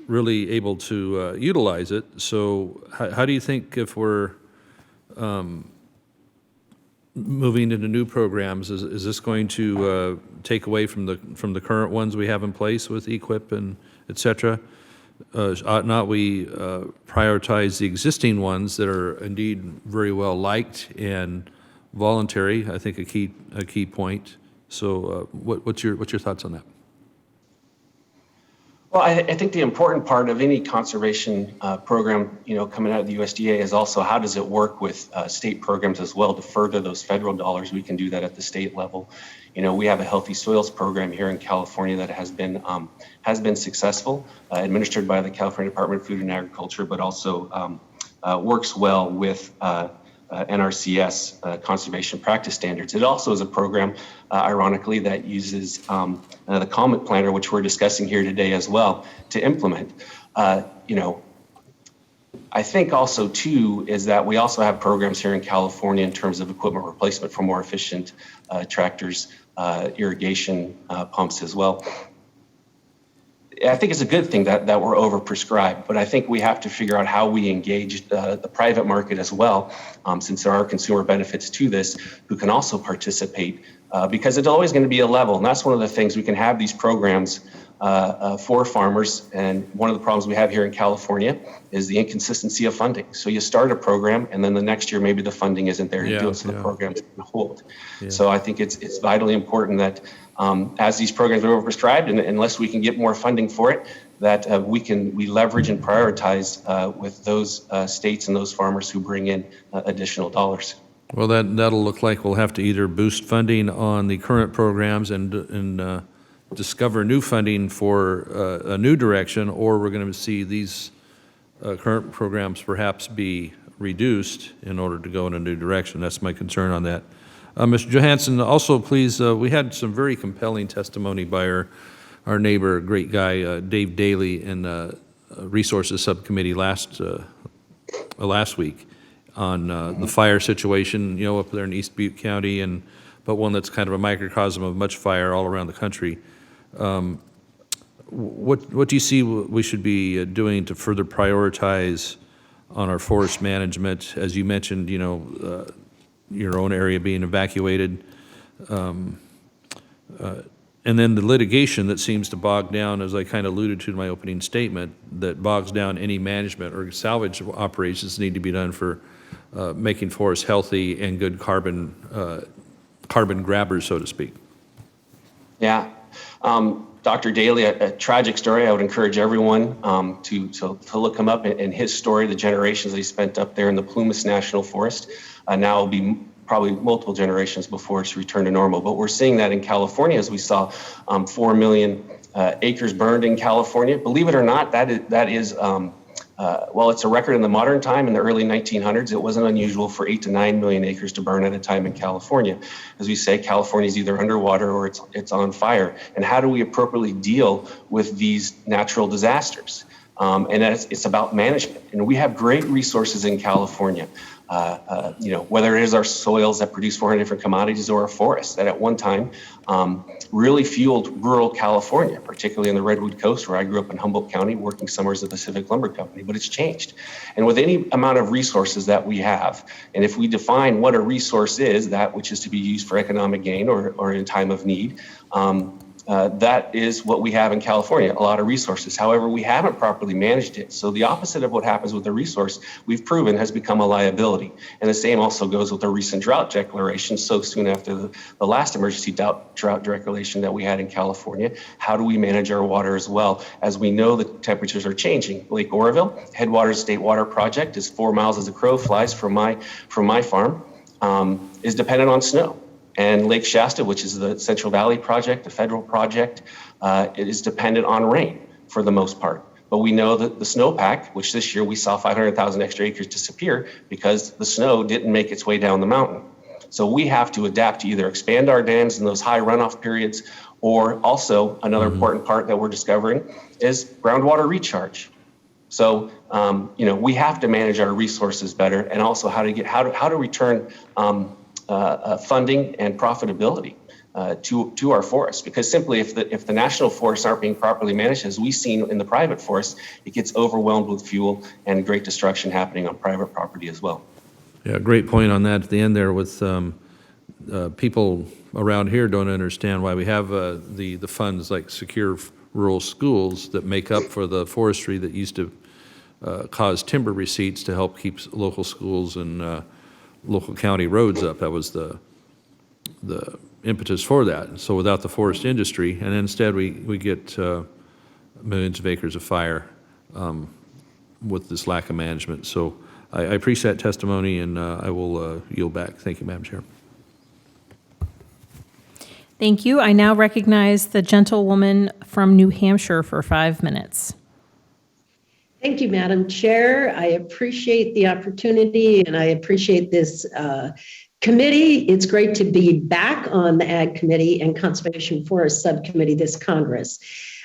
really able to utilize it. So how do you think, if we're moving into new programs, is this going to take away from the current ones we have in place with EQIP and et cetera? Ought not we prioritize the existing ones that are indeed very well liked and voluntary? I think a key point. So what's your thoughts on that? Well, I think the important part of any conservation program, coming out of the USDA is also how does it work with state programs as well to further those federal dollars. We can do that at the state level. We have a healthy soils program here in California that has been successful, administered by the California Department of Food and Agriculture, but also works well with Nrcs conservation practice standards. It also is a program, ironically, that uses the Comet Planner, which we're discussing here today as well, to implement. I think also too is that we also have programs here in California in terms of equipment replacement for more efficient tractors, irrigation pumps as well. I think it's a good thing that we're overprescribed, but I think we have to figure out how we engage the private market as well, since there are consumer benefits to this who can also participate, because it's always going to be a level. And that's one of the things we can have these programs for farmers. And one of the problems we have here in California is the inconsistency of funding. So you start a program and then the next year maybe the funding isn't there to do it, so the program's going to hold. Yeah. So I think it's vitally important that as these programs are overprescribed, and unless we can get more funding for it, that we leverage and prioritize with those states and those farmers who bring in additional dollars. Well, that'll look like we'll have to either boost funding on the current programs and discover new funding for a new direction, or we're going to see these current programs perhaps be reduced in order to go in a new direction. That's my concern on that. Mr. Johansen, also please, we had some very compelling testimony by our neighbor, great guy, Dave Daly, in Resources Subcommittee last week on the fire situation, up there in East Butte County, but one that's kind of a microcosm of much fire all around the country. What do you see we should be doing to further prioritize on our forest management? As you mentioned, your own area being evacuated, and then the litigation that seems to bog down, as I kind of alluded to in my opening statement, that bogs down any management or salvage operations need to be done for making forests healthy and good carbon grabbers, so to speak. Yeah. Dr. Daly, a tragic story. I would encourage everyone to look him up and his story, the generations that he spent up there in the Plumas National Forest. Now will be probably multiple generations before it's returned to normal. But we're seeing that in California, as we saw 4 million acres burned in California. Believe it or not, that is well, it's a record in the modern time. In the early 1900s, it wasn't unusual for 8 to 9 million acres to burn at a time in California. As we say, California is either underwater or it's on fire. And how do we appropriately deal with these natural disasters? And it's about management. And we have great resources in California. Whether it is our soils that produce 400 different commodities or our forests that at one time really fueled rural California, particularly in the Redwood Coast, where I grew up in Humboldt County, working summers at the Pacific Lumber Company, but it's changed. And with any amount of resources that we have, and if we define what a resource is, that which is to be used for economic gain or in time of need, that is what we have in California, a lot of resources. However, we haven't properly managed it. So the opposite of what happens with the resource, we've proven has become a liability. And the same also goes with the recent drought declaration so soon after the last emergency drought declaration that we had in California. How do we manage our water as well? As we know, the temperatures are changing. Lake Oroville, Headwaters State Water Project is 4 miles as a crow flies from my farm, is dependent on snow. And Lake Shasta, which is the Central Valley project, the federal project, it is dependent on rain for the most part. But we know that the snowpack, which this year we saw 500,000 extra acres disappear because the snow didn't make its way down the mountain. So we have to adapt to either expand our dams in those high runoff periods, or also another important part that we're discovering is groundwater recharge. So, we have to manage our resources better, and also how to return funding and profitability to our forests. Because simply, if the national forests aren't being properly managed, as we've seen in the private forest, it gets overwhelmed with fuel and great destruction happening on private property as well. Yeah, great point on that at the end there with people around here don't understand why we have the funds like secure rural schools that make up for the forestry that used to cause timber receipts to help keep local schools and local county roads up. That was the impetus for that. So without the forest industry, and instead we get millions of acres of fire with this lack of management. So I appreciate that testimony, and I will yield back. Thank you, Madam Chair. Thank you. I now recognize the gentlewoman from New Hampshire for 5 minutes. Thank you, Madam Chair. I appreciate the opportunity and I appreciate this committee. It's great to be back on the Ag Committee and Conservation Forest Subcommittee this Congress.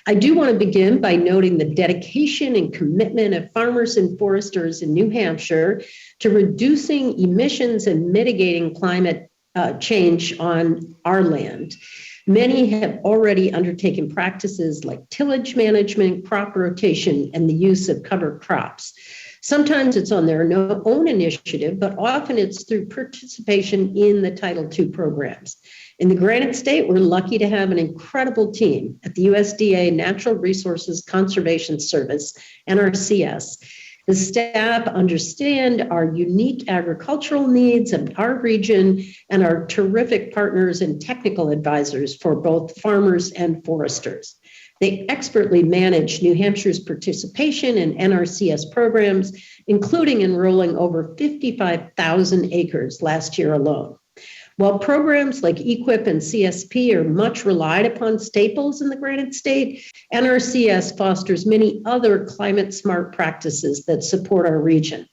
I do want to begin by noting the dedication and commitment of farmers and foresters in New Hampshire to reducing emissions and mitigating climate change on our land. Many have already undertaken practices like tillage management, crop rotation, and the use of cover crops. Sometimes it's on their own initiative, but often it's through participation in the Title II programs. In the Granite State, we're lucky to have an incredible team at the USDA Natural Resources Conservation Service, NRCS. The staff understand our unique agricultural needs of our region and are terrific partners and technical advisors for both farmers and foresters. They expertly manage New Hampshire's participation in NRCS programs, including enrolling over 55,000 acres last year alone. While programs like EQIP and CSP are much relied upon staples in the Granite State, NRCS fosters many other climate-smart practices that support our region.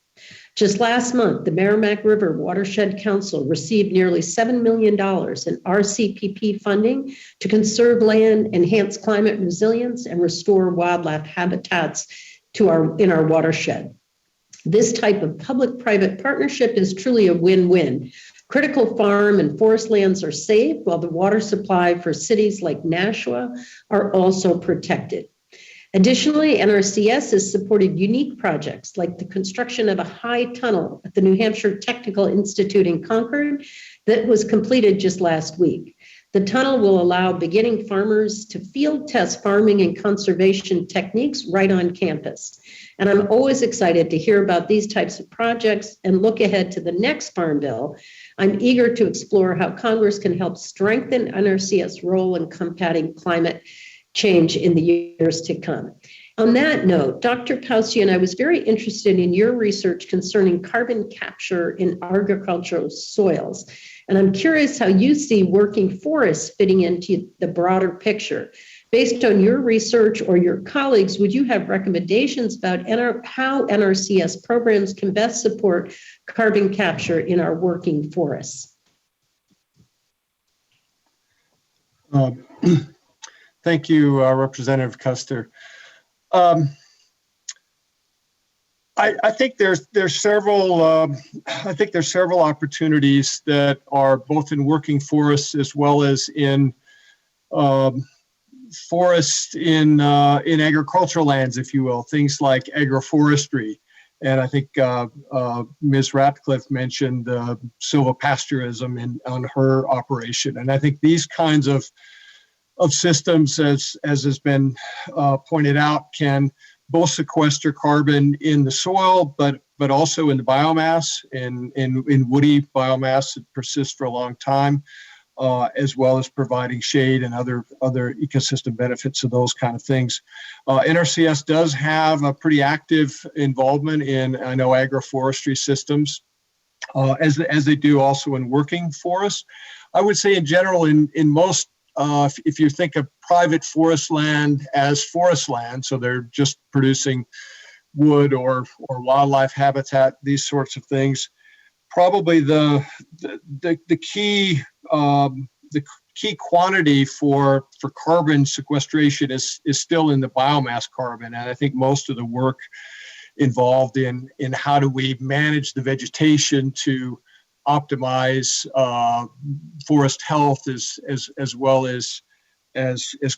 Just last month, the Merrimack River Watershed Council received nearly $7 million in RCPP funding to conserve land, enhance climate resilience, and restore wildlife habitats in our watershed. This type of public-private partnership is truly a win-win. Critical farm and forest lands are saved, while the water supply for cities like Nashua are also protected. Additionally, NRCS has supported unique projects like the construction of a high tunnel at the New Hampshire Technical Institute in Concord that was completed just last week. The tunnel will allow beginning farmers to field test farming and conservation techniques right on campus. And I'm always excited to hear about these types of projects and look ahead to the next Farm Bill. I'm eager to explore how Congress can help strengthen NRCS' role in combating climate change in the years to come. On that note, Dr. Paustian, I was very interested in your research concerning carbon capture in agricultural soils. And I'm curious how you see working forests fitting into the broader picture. Based on your research or your colleagues, would you have recommendations about how NRCS programs can best support carbon capture in our working forests? Thank you, Representative Custer. I think there's several opportunities that are both in working forests as well as in forests in agricultural lands, if you will, things like agroforestry. And I think Ms. Ratcliffe mentioned silvopasteurism on her operation. And I think these kinds of systems, as has been pointed out, can both sequester carbon in the soil, but also in the biomass, in woody biomass that persists for a long time, as well as providing shade and other ecosystem benefits of those kind of things. NRCS does have a pretty active involvement in, I know, agroforestry systems, as they do also in working forests. I would say in general, in most, if you think of private forest land as forest land, so they're just producing wood or wildlife habitat, these sorts of things, probably the key quantity for carbon sequestration is still in the biomass carbon. And I think most of the work involved in how do we manage the vegetation to optimize forest health as well as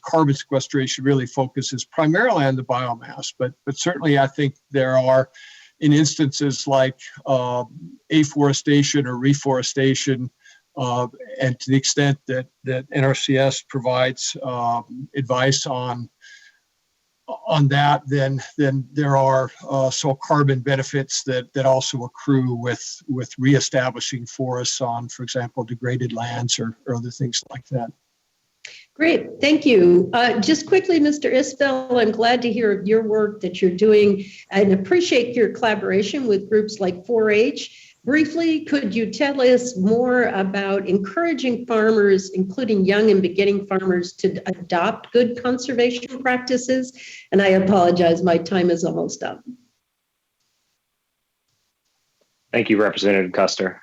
carbon sequestration really focuses primarily on the biomass. But certainly I think there are, in instances like afforestation or reforestation, and to the extent that NRCS provides advice on that, then there are carbon benefits that also accrue with reestablishing forests on, for example, degraded lands or other things like that. Great, thank you. Just quickly, Mr. Isbell, I'm glad to hear of your work that you're doing and appreciate your collaboration with groups like 4-H. Briefly, could you tell us more about encouraging farmers, including young and beginning farmers, to adopt good conservation practices? And I apologize, my time is almost up. Thank you, Representative Custer.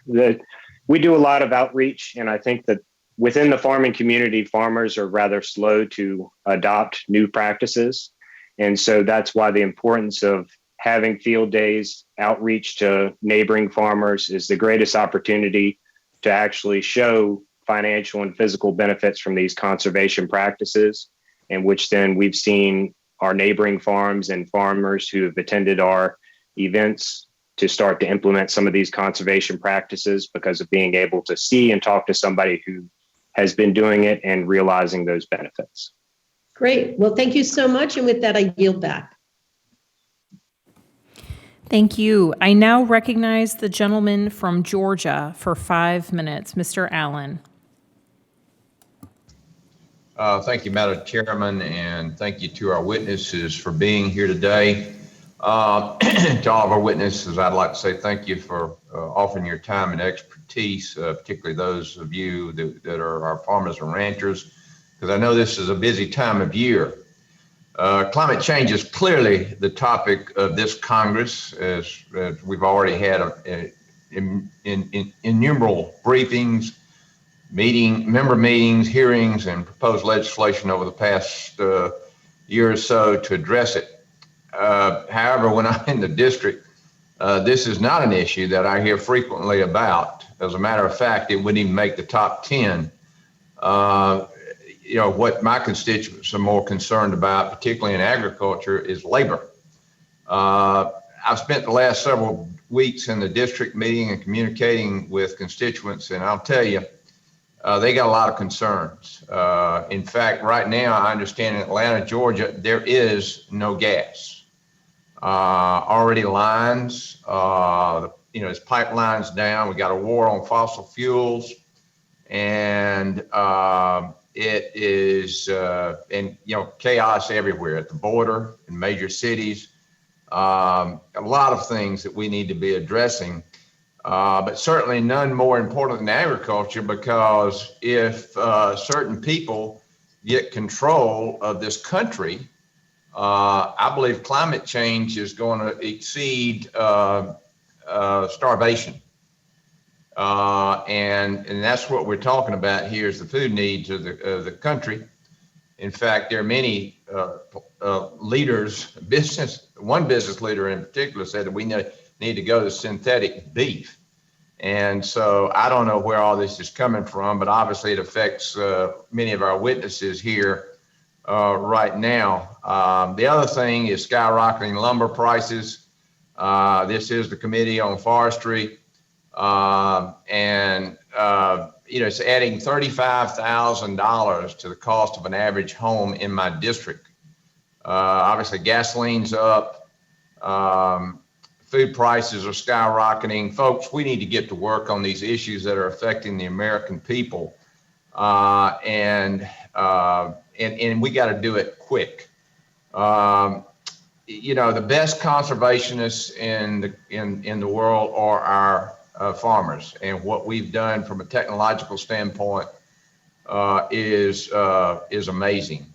We do a lot of outreach, and I think that within the farming community, farmers are rather slow to adopt new practices. And so that's why the importance of having field days, outreach to neighboring farmers is the greatest opportunity to actually show financial and physical benefits from these conservation practices, in which then we've seen our neighboring farms and farmers who have attended our events to start to implement some of these conservation practices because of being able to see and talk to somebody who has been doing it and realizing those benefits. Great. Well, thank you so much. And with that, I yield back. Thank you. I now recognize the gentleman from Georgia for 5 minutes, Mr. Allen. Thank you, Madam Chairman, and thank you to our witnesses for being here today. To all of our witnesses, I'd like to say thank you for offering your time and expertise, particularly those of you that are our farmers and ranchers, because I know this is a busy time of year. Climate change is clearly the topic of this Congress, as we've already had innumerable briefings, member meetings, hearings, and proposed legislation over the past year or so to address it. However, when I'm in the district, this is not an issue that I hear frequently about. As a matter of fact, it wouldn't even make the top 10. What my constituents are more concerned about, particularly in agriculture, is labor. I've spent the last several weeks in the district meeting and communicating with constituents, and I'll tell you, they got a lot of concerns. In fact, right now, I understand in Atlanta, Georgia, there is no gas. Already lines, there's pipelines down. We got a war on fossil fuels, and it is, chaos everywhere at the border, in major cities. A lot of things that we need to be addressing, but certainly none more important than agriculture, because if certain people get control of this country, I believe climate change is going to exceed starvation. And that's what we're talking about here, is the food needs of the country. In fact, there are many leaders, one business leader in particular said that we need to go to synthetic beef. And so I don't know where all this is coming from, but obviously it affects many of our witnesses here right now. The other thing is skyrocketing lumber prices. This is the Committee on Forestry. It's adding $35,000 to the cost of an average home in my district. Obviously, gasoline's up. Food prices are skyrocketing. Folks, we need to get to work on these issues that are affecting the American people. And we got to do it quick. The best conservationists in the world are our farmers, and what we've done from a technological standpoint is amazing.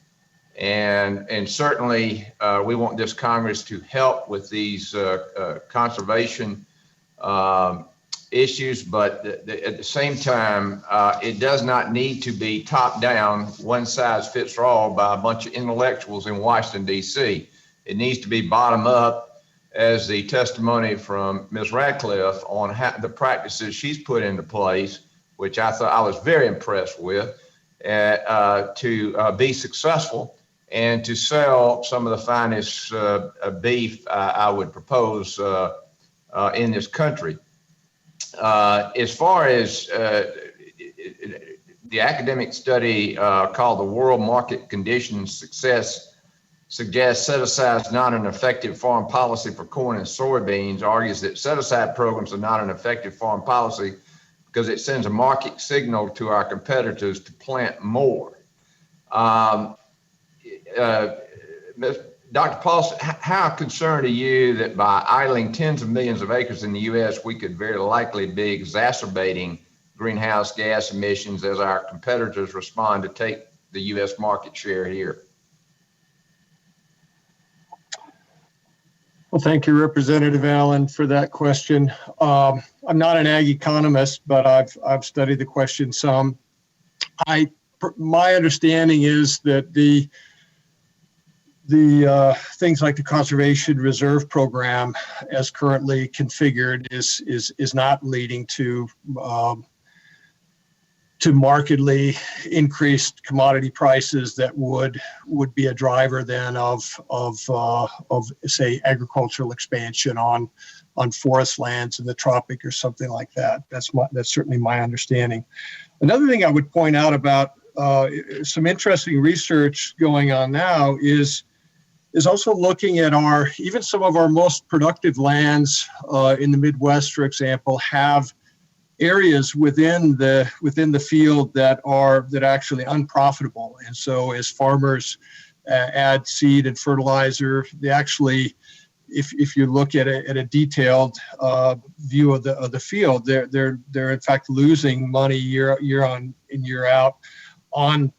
And certainly we want this Congress to help with these conservation issues, but at the same time, it does not need to be top down, one size fits all by a bunch of intellectuals in Washington, D.C. It needs to be bottom up, as the testimony from Ms. Ratcliffe on the practices she's put into place, which I thought I was very impressed with, to be successful and to sell some of the finest beef I would propose in this country. As far as the academic study called the World Market Conditions Success suggests set-aside is not an effective foreign policy for corn and soybeans, argues that set-aside programs are not an effective foreign policy because it sends a market signal to our competitors to plant more. Dr. Paustian, how concerned are you that by idling tens of millions of acres in the U.S., we could very likely be exacerbating greenhouse gas emissions as our competitors respond to take the U.S. market share here? Well, thank you, Representative Allen, for that question. I'm not an ag economist, but I've studied the question some. My understanding is that the things like the Conservation Reserve Program, as currently configured, is not leading to markedly increased commodity prices that would be a driver then of say agricultural expansion on forest lands in the tropic or something like that. That's certainly my understanding. Another thing I would point out about some interesting research going on now is also looking at even some of our most productive lands in the Midwest, for example, have areas within the field that are actually unprofitable. And so as farmers add seed and fertilizer, they actually, if you look at a detailed view of the field, they're in fact losing money year on and year out on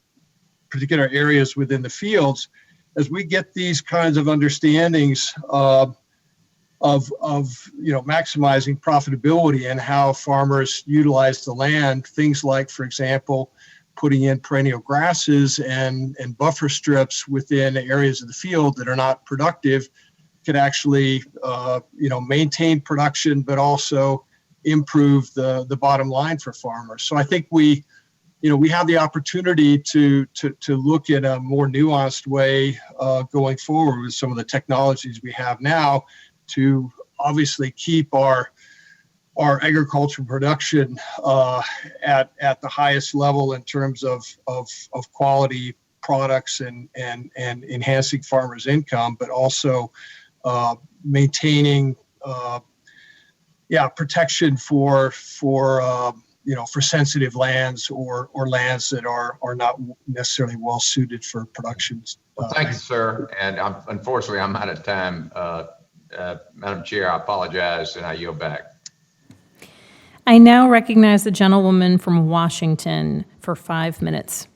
particular areas within the fields. As we get these kinds of understandings of maximizing profitability and how farmers utilize the land, things like, for example, putting in perennial grasses and buffer strips within areas of the field that are not productive, can actually maintain production, but also improve the bottom line for farmers. So I think we have the opportunity to look at a more nuanced way going forward with some of the technologies we have now to obviously keep our agricultural production at the highest level in terms of quality products and enhancing farmers' income, but also maintaining protection for sensitive lands or lands that are not necessarily well suited for production. Well, thank you, sir. And unfortunately, I'm out of time. Madam Chair, I apologize, and I yield back. I now recognize the gentlewoman from Washington for 5 minutes.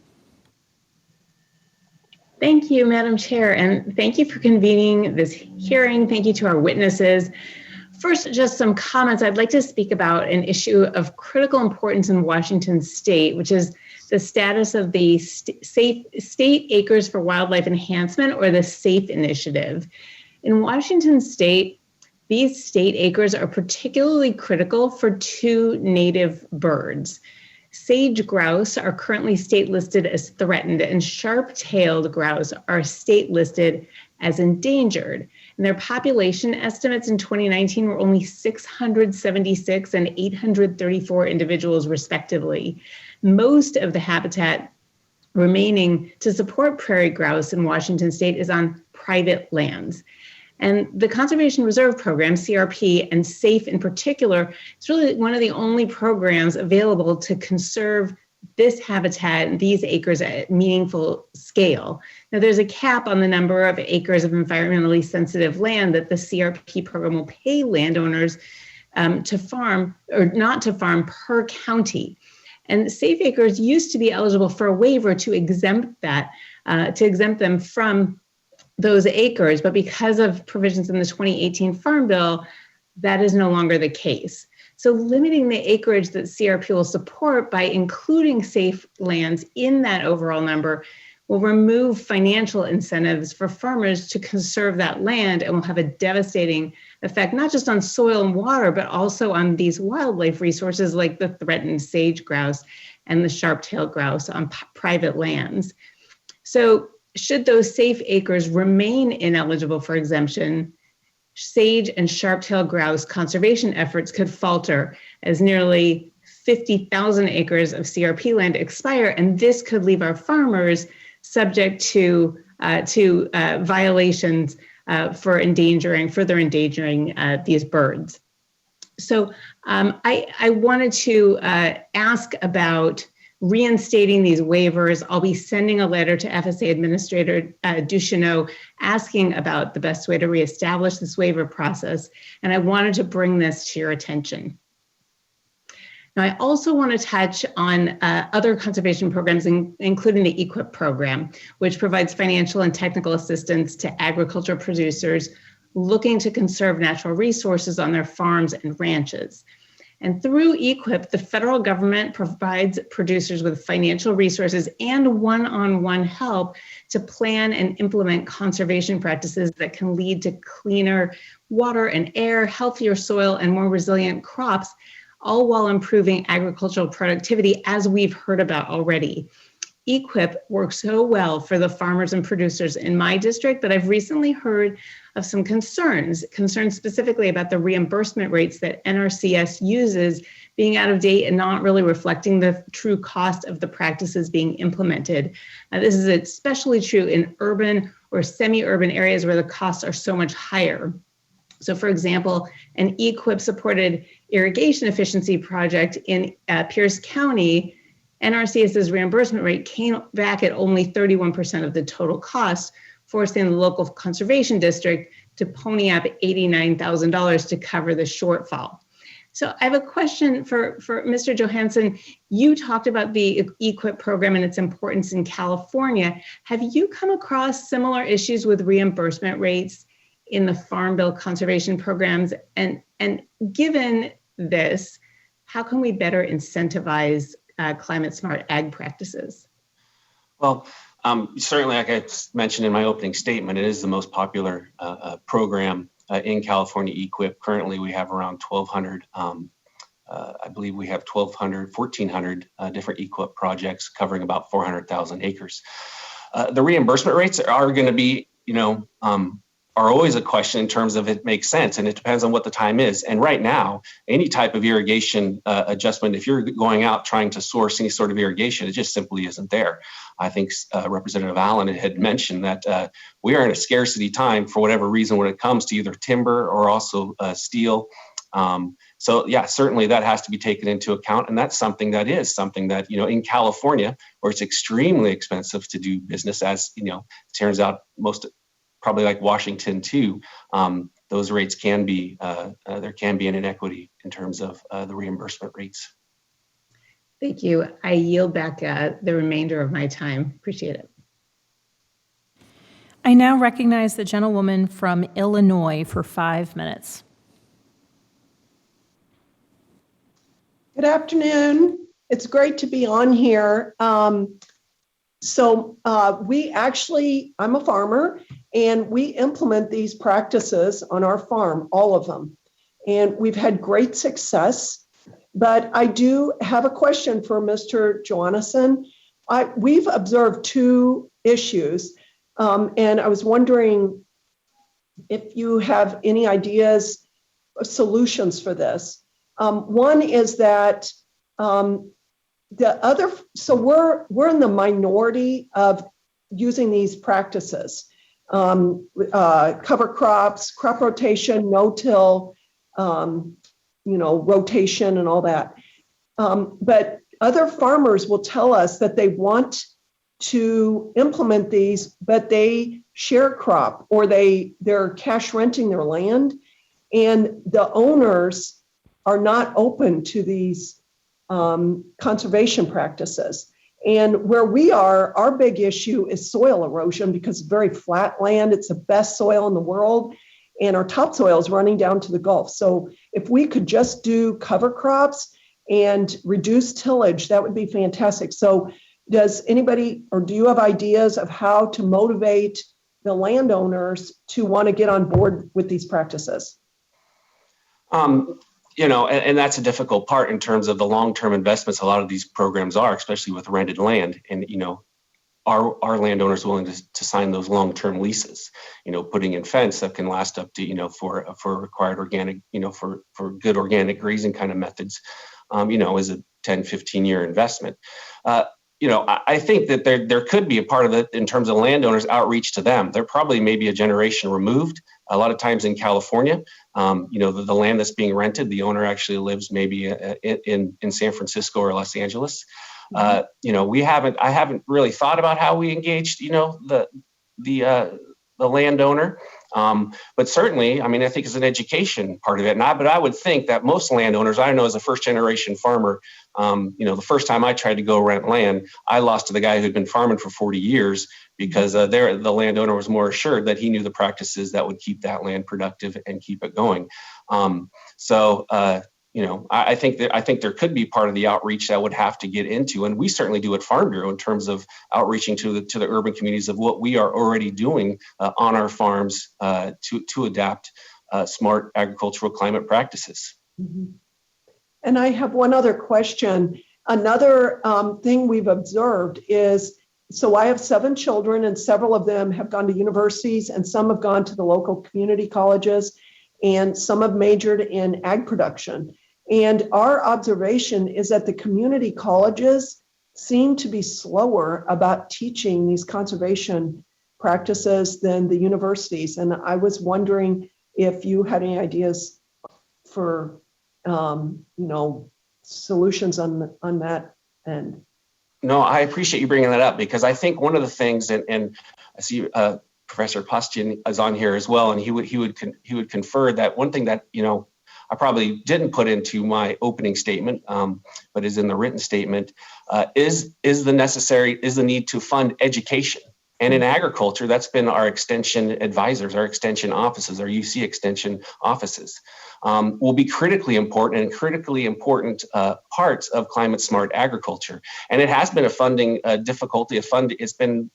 Thank you, Madam Chair, and thank you for convening this hearing. Thank you to our witnesses. First, just some comments. I'd like to speak about an issue of critical importance in Washington state, which is the status of the State Acres for Wildlife Enhancement, or the SAFE initiative. In Washington State, these state acres are particularly critical for two native birds. Sage grouse are currently state listed as threatened, and sharp-tailed grouse are state listed as endangered. And their population estimates in 2019 were only 676 and 834 individuals, respectively. Most of the habitat remaining to support prairie grouse in Washington State is on private lands. And the Conservation Reserve Program, CRP, and SAFE in particular, is really one of the only programs available to conserve this habitat and these acres at meaningful scale. Now, there's a cap on the number of acres of environmentally sensitive land that the CRP program will pay landowners to farm or not to farm per county. And SAFE acres used to be eligible for a waiver to exempt them from those acres, but because of provisions in the 2018 Farm Bill, that is no longer the case. So limiting the acreage that CRP will support by including SAFE lands in that overall number will remove financial incentives for farmers to conserve that land, and will have a devastating effect, not just on soil and water, but also on these wildlife resources like the threatened sage grouse and the sharp-tailed grouse on private lands. So should those SAFE acres remain ineligible for exemption, sage and sharp-tailed grouse conservation efforts could falter as nearly 50,000 acres of CRP land expire, and this could leave our farmers subject to violations for further endangering these birds. So I wanted to ask about reinstating these waivers. I'll be sending a letter to FSA Administrator Ducheneau asking about the best way to reestablish this waiver process, and I wanted to bring this to your attention. Now, I also want to touch on other conservation programs, including the EQIP program, which provides financial and technical assistance to agriculture producers looking to conserve natural resources on their farms and ranches. And through EQIP, the federal government provides producers with financial resources and one-on-one help to plan and implement conservation practices that can lead to cleaner water and air, healthier soil, and more resilient crops, all while improving agricultural productivity, as we've heard about already. EQIP works so well for the farmers and producers in my district, but I've recently heard of some concerns specifically about the reimbursement rates that NRCS uses being out of date and not really reflecting the true cost of the practices being implemented. This is especially true in urban or semi-urban areas where the costs are so much higher. So for example, an EQIP supported irrigation efficiency project in Pierce County, NRCS's reimbursement rate came back at only 31% of the total cost, forcing the local conservation district to pony up $89,000 to cover the shortfall. So I have a question for Mr. Johansen. You talked about the EQIP program and its importance in California. Have you come across similar issues with reimbursement rates in the Farm Bill conservation programs? And given this, how can we better incentivize climate smart ag practices? Well, certainly, like I mentioned in my opening statement, it is the most popular program in California, EQIP. Currently, we have around 1,200, I believe we have 1,400 different EQIP projects covering about 400,000 acres. The reimbursement rates are going to be, are always a question in terms of it makes sense, and it depends on what the time is. And right now, any type of irrigation adjustment, if you're going out trying to source any sort of irrigation, it just simply isn't there. I think Representative Allen had mentioned that we are in a scarcity time for whatever reason when it comes to either timber or also steel. So yeah, certainly that has to be taken into account. And that's something that in California, where it's extremely expensive to do business, as it turns out probably like Washington too, those rates can be, there can be an inequity in terms of the reimbursement rates. Thank you. I yield back the remainder of my time. Appreciate it. I now recognize the gentlewoman from Illinois for 5 minutes. Good afternoon. It's great to be on here. I'm a farmer, and we implement these practices on our farm, all of them. And we've had great success. But I do have a question for Mr. Johansen. We've observed two issues, and I was wondering if you have any ideas, solutions for this. One is that we're in the minority of using these practices, cover crops, crop rotation, no-till, rotation and all that. But other farmers will tell us that they want to implement these, but they share crop or they're cash renting their land, and the owners are not open to these conservation practices. And where we are, our big issue is soil erosion, because it's very flat land. It's the best soil in the world, and our topsoil is running down to the Gulf. So if we could just do cover crops and reduce tillage, that would be fantastic. So does anybody, or do you have ideas of how to motivate the landowners to want to get on board with these practices? And that's a difficult part in terms of the long-term investments a lot of these programs are, especially with rented land. And, are landowners willing to sign those long-term leases, putting in fence that can last up to, for required organic, for good organic grazing kind of methods, is a 10, 15-year investment. I think that there could be a part of it in terms of landowners' outreach to them. They're probably maybe a generation removed. A lot of times in California, the land that's being rented, the owner actually lives maybe in San Francisco or Los Angeles. I haven't really thought about how we engaged, the landowner. But certainly, I think it's an education part of it. But I would think that most landowners, I know as a first generation farmer, the first time I tried to go rent land, I lost to the guy who'd been farming for 40 years because the landowner was more assured that he knew the practices that would keep that land productive and keep it going. I think there could be part of the outreach that would have to get into, and we certainly do at Farm Bureau in terms of outreaching to the urban communities of what we are already doing on our farms to adapt smart agricultural climate practices. Mm-hmm. And I have one other question. Another thing we've observed is, so I have 7 children, and several of them have gone to universities, and some have gone to the local community colleges, and some have majored in ag production. And our observation is that the community colleges seem to be slower about teaching these conservation practices than the universities. And I was wondering if you had any ideas for, solutions on that end. No, I appreciate you bringing that up, because I think one of the things, and I see Professor Paustian is on here as well, and he would confer that one thing that I probably didn't put into my opening statement, but is in the written statement, is the need to fund education. And in agriculture, that's been our extension advisors, our extension offices, our UC extension offices, will be critically important parts of climate smart agriculture. And it has been a funding difficulty. Funding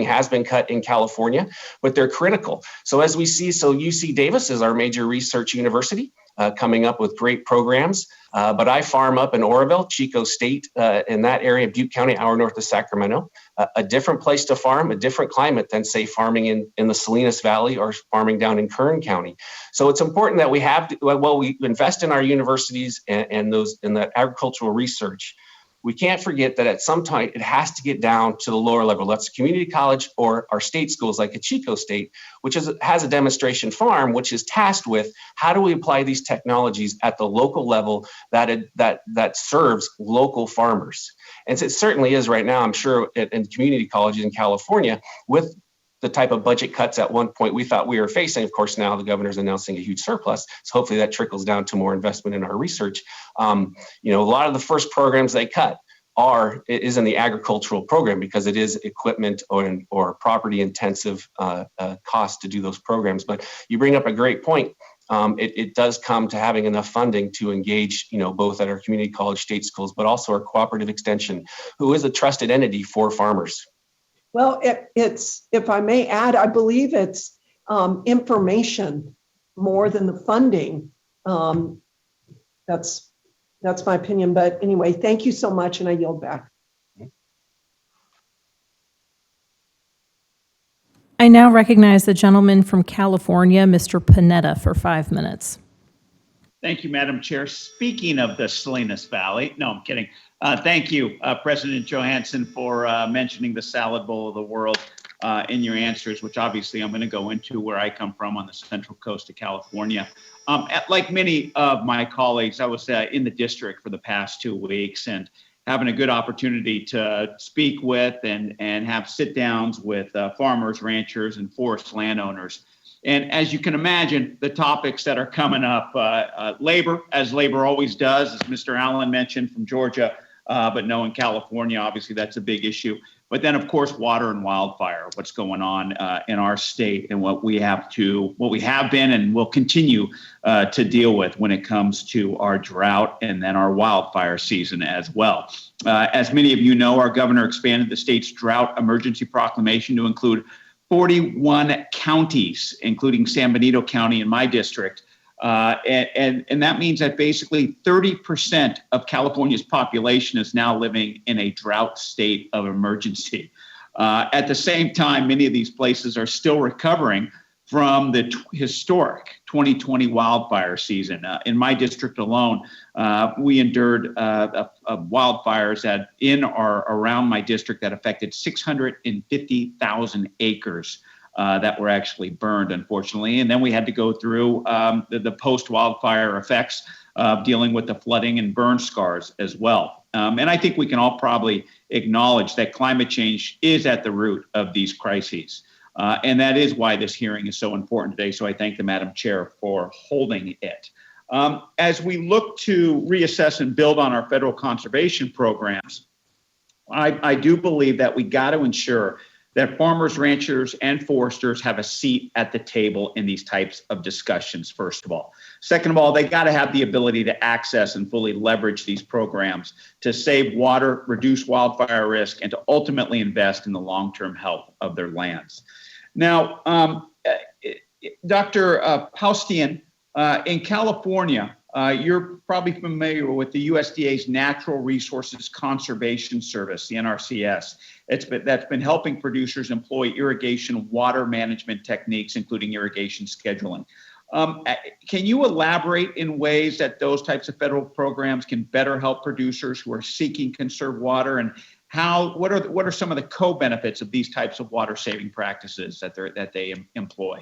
has been cut in California, but they're critical. So as we see, UC Davis is our major research university, coming up with great programs. But I farm up in Oroville, Chico State, in that area, Butte County, hour north of Sacramento. A different place to farm, a different climate than, say, farming in the Salinas Valley or farming down in Kern County. So it's important that we invest in our universities and that agricultural research. We can't forget that at some time it has to get down to the lower level. That's community college or our state schools like at Chico State, which has a demonstration farm, which is tasked with how do we apply these technologies at the local level that serves local farmers. And it certainly is right now, I'm sure, in community colleges in California, with the type of budget cuts at one point we thought we were facing. Of course, now the governor's announcing a huge surplus. So hopefully that trickles down to more investment in our research. A lot of the first programs they cut is in the agricultural program because it is equipment or property intensive cost to do those programs. But you bring up a great point. it does come to having enough funding to engage, both at our community college, state schools, but also our cooperative extension, who is a trusted entity for farmers. Well, it's, if I may add, I believe it's information more than the funding. That's my opinion. But anyway, thank you so much, and I yield back. I now recognize the gentleman from California, Mr. Panetta, for 5 minutes. Thank you, Madam Chair. Speaking of the Salinas Valley, no, I'm kidding. Thank you, President Johansen, for mentioning the salad bowl of the world in your answers, which obviously I'm going to go into where I come from on the central coast of California. Like many of my colleagues, I was in the district for the past 2 weeks and having a good opportunity to speak with and have sit downs with farmers, ranchers, and forest landowners. And as you can imagine, the topics that are coming up, labor, as labor always does, as Mr. Allen mentioned from Georgia, but no, in California, obviously that's a big issue. But then, of course, water and wildfire, what's going on in our state and what we have been and will continue to deal with when it comes to our drought and then our wildfire season as well. As many of you know, our governor expanded the state's drought emergency proclamation to include 41 counties, including San Benito County in my district. And that means that basically 30% of California's population is now living in a drought state of emergency. At the same time, many of these places are still recovering from the historic 2020 wildfire season. In my district alone, we endured wildfires in or around my district that affected 650,000 acres that were actually burned, unfortunately. And then we had to go through the post-wildfire effects of dealing with the flooding and burn scars as well. And I think we can all probably acknowledge that climate change is at the root of these crises. And that is why this hearing is so important today. So I thank the Madam Chair for holding it. As we look to reassess and build on our federal conservation programs, I do believe that we got to ensure that farmers, ranchers, and foresters have a seat at the table in these types of discussions, first of all. Second of all, they got to have the ability to access and fully leverage these programs to save water, reduce wildfire risk, and to ultimately invest in the long-term health of their lands. Now, Dr. Paustian, in California, you're probably familiar with the USDA's Natural Resources Conservation Service, the NRCS. That's been helping producers employ irrigation water management techniques, including irrigation scheduling. Can you elaborate in ways that those types of federal programs can better help producers who are seeking conserved water, and what are some of the co-benefits of these types of water saving practices that they employ?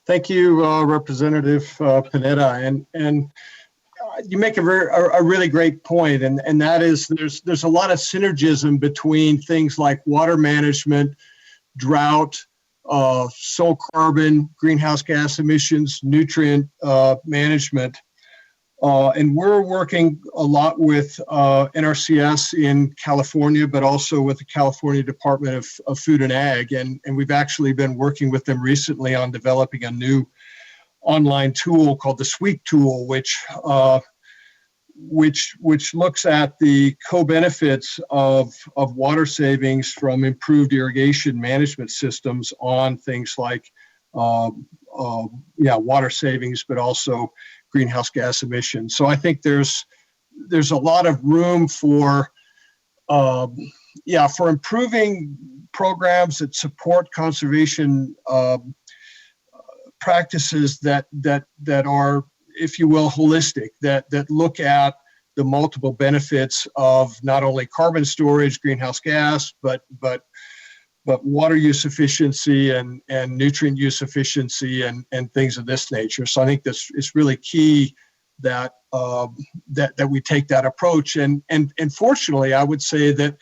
Thank you, Representative Panetta, and you make a really great point, and that is there's a lot of synergism between things like water management, drought, soil carbon, greenhouse gas emissions, nutrient management. And we're working a lot with NRCS in California, but also with the California Department of Food and Ag. And we've actually been working with them recently on developing a new online tool called the SWEET tool, which looks at the co-benefits of water savings from improved irrigation management systems on things like water savings, but also greenhouse gas emissions. So I think there's a lot of room for improving programs that support conservation practices that are, if you will, holistic, that look at the multiple benefits of not only carbon storage, greenhouse gas, but water use efficiency and nutrient use efficiency and things of this nature. So I think this is really key that we take that approach. And fortunately, I would say that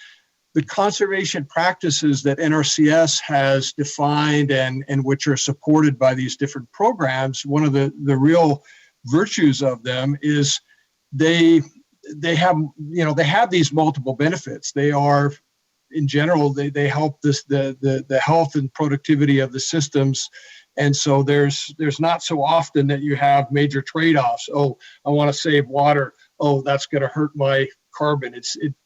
the conservation practices that NRCS has defined and which are supported by these different programs, one of the real virtues of them is they have these multiple benefits. They are, in general, they help the health and productivity of the systems And so there's not so often that you have major trade-offs. Oh, I want to save water. Oh, that's going to hurt my carbon.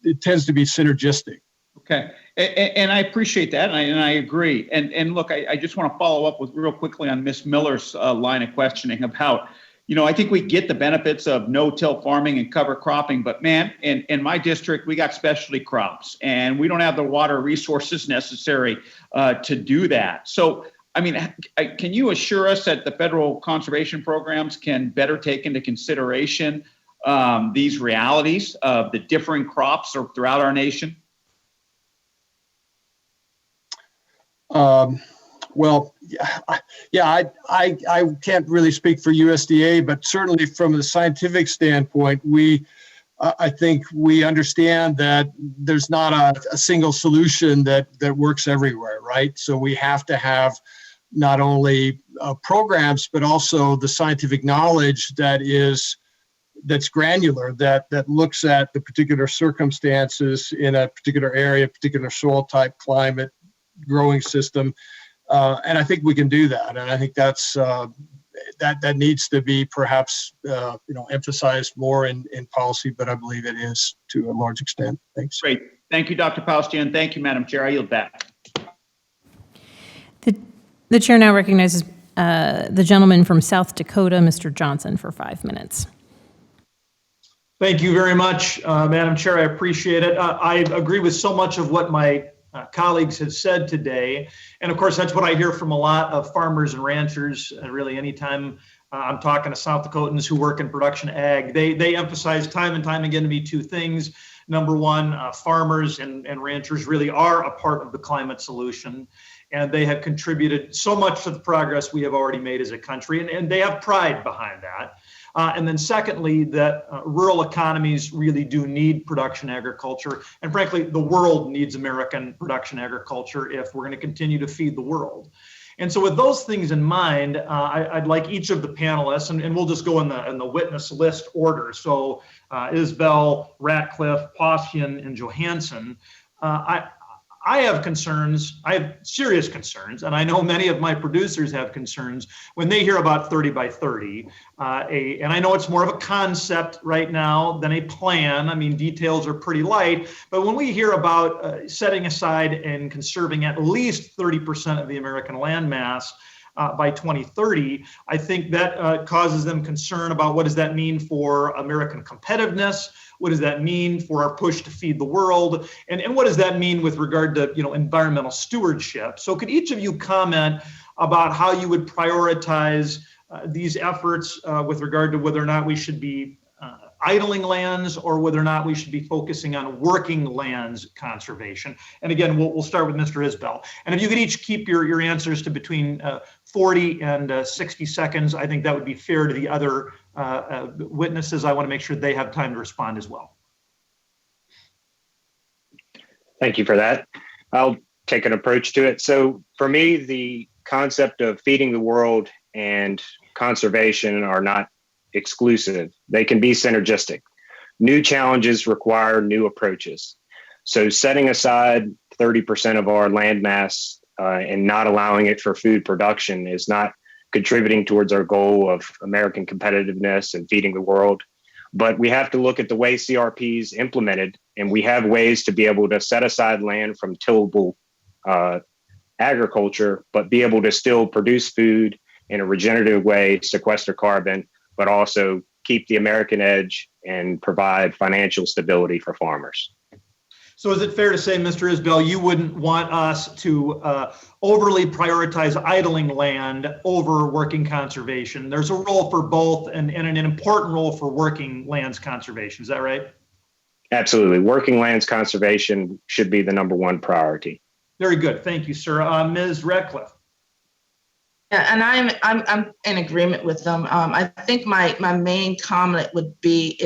It tends to be synergistic. Okay, and I appreciate that, and I agree. And look, I just want to follow up with real quickly on Ms. Miller's line of questioning about, I think we get the benefits of no-till farming and cover cropping, but man, in my district, we got specialty crops, and we don't have the water resources necessary to do that. So, I mean, can you assure us that the federal conservation programs can better take into consideration these realities of the differing crops throughout our nation? Well, yeah, I can't really speak for USDA, but certainly from a scientific standpoint, I think we understand that there's not a single solution that works everywhere, right? So we have to have not only programs, but also the scientific knowledge that's granular, that looks at the particular circumstances in a particular area, particular soil type, climate, growing system. And I think we can do that. And I think that's that needs to be perhaps emphasized more in policy, but I believe it is to a large extent. Thanks. Great. Thank you, Dr. Paustian. Thank you, Madam Chair. I yield back. The chair now recognizes the gentleman from South Dakota, Mr. Johansen, for 5 minutes. Thank you very much, Madam Chair. I appreciate it. I agree with so much of what my colleagues have said today. And of course, that's what I hear from a lot of farmers and ranchers. Really, anytime I'm talking to South Dakotans who work in production ag, they emphasize time and time again to me two things. Number one, farmers and ranchers really are a part of the climate solution. And they have contributed so much to the progress we have already made as a country. And they have pride behind that. And then secondly, that rural economies really do need production agriculture. And frankly, the world needs American production agriculture if we're going to continue to feed the world. And so with those things in mind, I'd like each of the panelists, and we'll just go in the witness list order. So Isbell, Ratcliffe, Paustian, and Johansen. I have concerns, I have serious concerns, and I know many of my producers have concerns when they hear about 30 by 30. And I know it's more of a concept right now than a plan. I mean, details are pretty light, but when we hear about setting aside and conserving at least 30% of the American landmass by 2030, I think that causes them concern about what does that mean for American competitiveness. What does that mean for our push to feed the world? And what does that mean with regard to environmental stewardship? So could each of you comment about how you would prioritize these efforts with regard to whether or not we should be idling lands or whether or not we should be focusing on working lands conservation? And again, we'll start with Mr. Isbell. And if you could each keep your answers to between 40 and 60 seconds, I think that would be fair to the other witnesses. I want to make sure they have time to respond as well. Thank you for that. I'll take an approach to it. So for me, the concept of feeding the world and conservation are not exclusive. They can be synergistic. New challenges require new approaches. So setting aside 30% of our land mass and not allowing it for food production is not contributing towards our goal of American competitiveness and feeding the world. But we have to look at the way CRP is implemented, and we have ways to be able to set aside land from tillable agriculture, but be able to still produce food in a regenerative way, sequester carbon, but also keep the American edge and provide financial stability for farmers. So is it fair to say, Mr. Isbell, you wouldn't want us to overly prioritize idling land over working conservation? There's a role for both and an important role for working lands conservation. Is that right? Absolutely. Working lands conservation should be the #1 priority. Very good. Thank you, sir. Ms. Ratcliffe. Yeah, and I'm in agreement with them. I think my main comment would be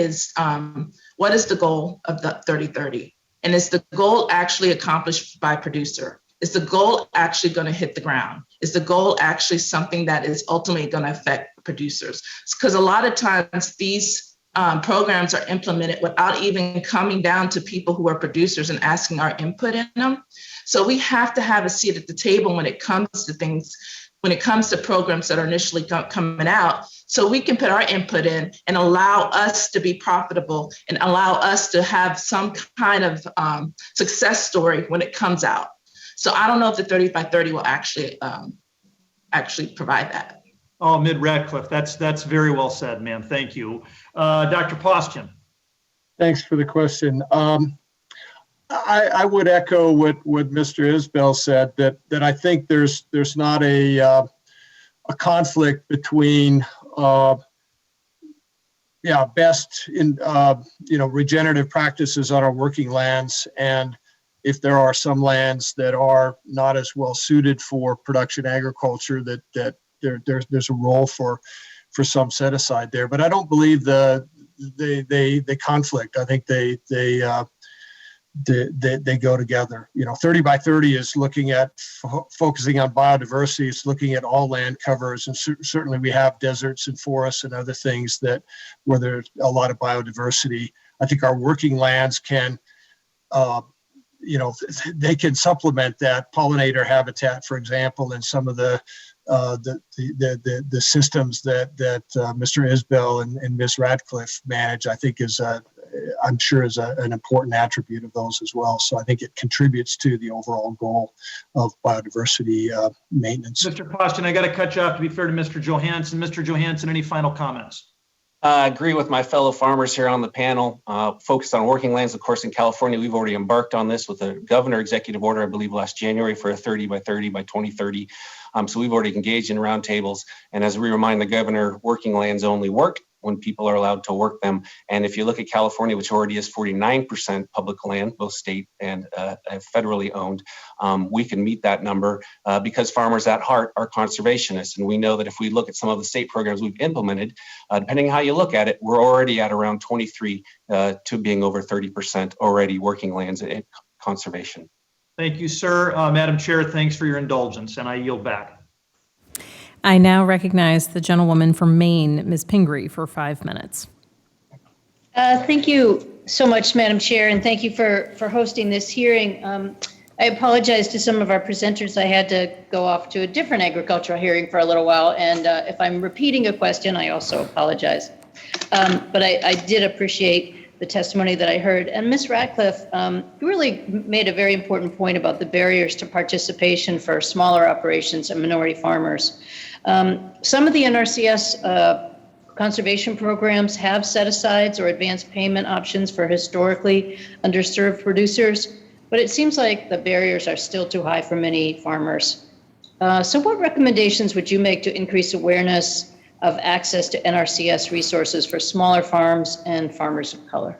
what is the goal of the 30-30? And is the goal actually accomplished by producer? Is the goal actually going to hit the ground? Is the goal actually something that is ultimately going to affect producers? Because a lot of times these programs are implemented without even coming down to people who are producers and asking our input in them. So we have to have a seat at the table when it comes to things when it comes to programs that are initially coming out, so we can put our input in and allow us to be profitable and allow us to have some kind of success story when it comes out. So I don't know if the 30 by 30 will actually provide that. Oh, Ratcliffe, that's very well said, ma'am. Thank you. Dr. Paustian. Thanks for the question. I would echo what Mr. Isbell said, that I think there's not a conflict between best in regenerative practices on our working lands, and if there are some lands that are not as well suited for production agriculture, that there's a role for some set aside there. But I don't believe they conflict. I think they go together. 30 by 30 is looking at focusing on biodiversity. It's looking at all land covers, and certainly we have deserts and forests and other things where there's a lot of biodiversity. I think our working lands can, they can supplement that pollinator habitat, for example, and some of the systems that Mr. Isbell and Ms. Ratcliffe manage. I think I'm sure is an important attribute of those as well. So I think it contributes to the overall goal of biodiversity maintenance. Mr. Paustian, I got to cut you off to be fair to Mr. Johansen. Mr. Johansen, any final comments? I agree with my fellow farmers here on the panel. Focused on working lands, of course, in California, we've already embarked on this with a governor executive order, I believe last January, for a 30 by 30 by 2030. So we've already engaged in roundtables. And as we remind the governor, working lands only work when people are allowed to work them. And if you look at California, which already is 49% public land, both state and federally owned, we can meet that number because farmers at heart are conservationists. And we know that if we look at some of the state programs we've implemented, depending on how you look at it, we're already at around 23 to being over 30% already working lands in conservation. Thank you, sir. Madam Chair, thanks for your indulgence, and I yield back. I now recognize the gentlewoman from Maine, Ms. Pingree, for 5 minutes. Thank you so much, Madam Chair, and thank you for hosting this hearing. I apologize to some of our presenters. I had to go off to a different agricultural hearing for a little while, and if I'm repeating a question, I also apologize. But I did appreciate the testimony that I heard. And Ms. Ratcliffe, you really made a very important point about the barriers to participation for smaller operations and minority farmers. Some of the NRCS conservation programs have set-asides or advanced payment options for historically underserved producers, but it seems like the barriers are still too high for many farmers. So what recommendations would you make to increase awareness of access to NRCS resources for smaller farms and farmers of color?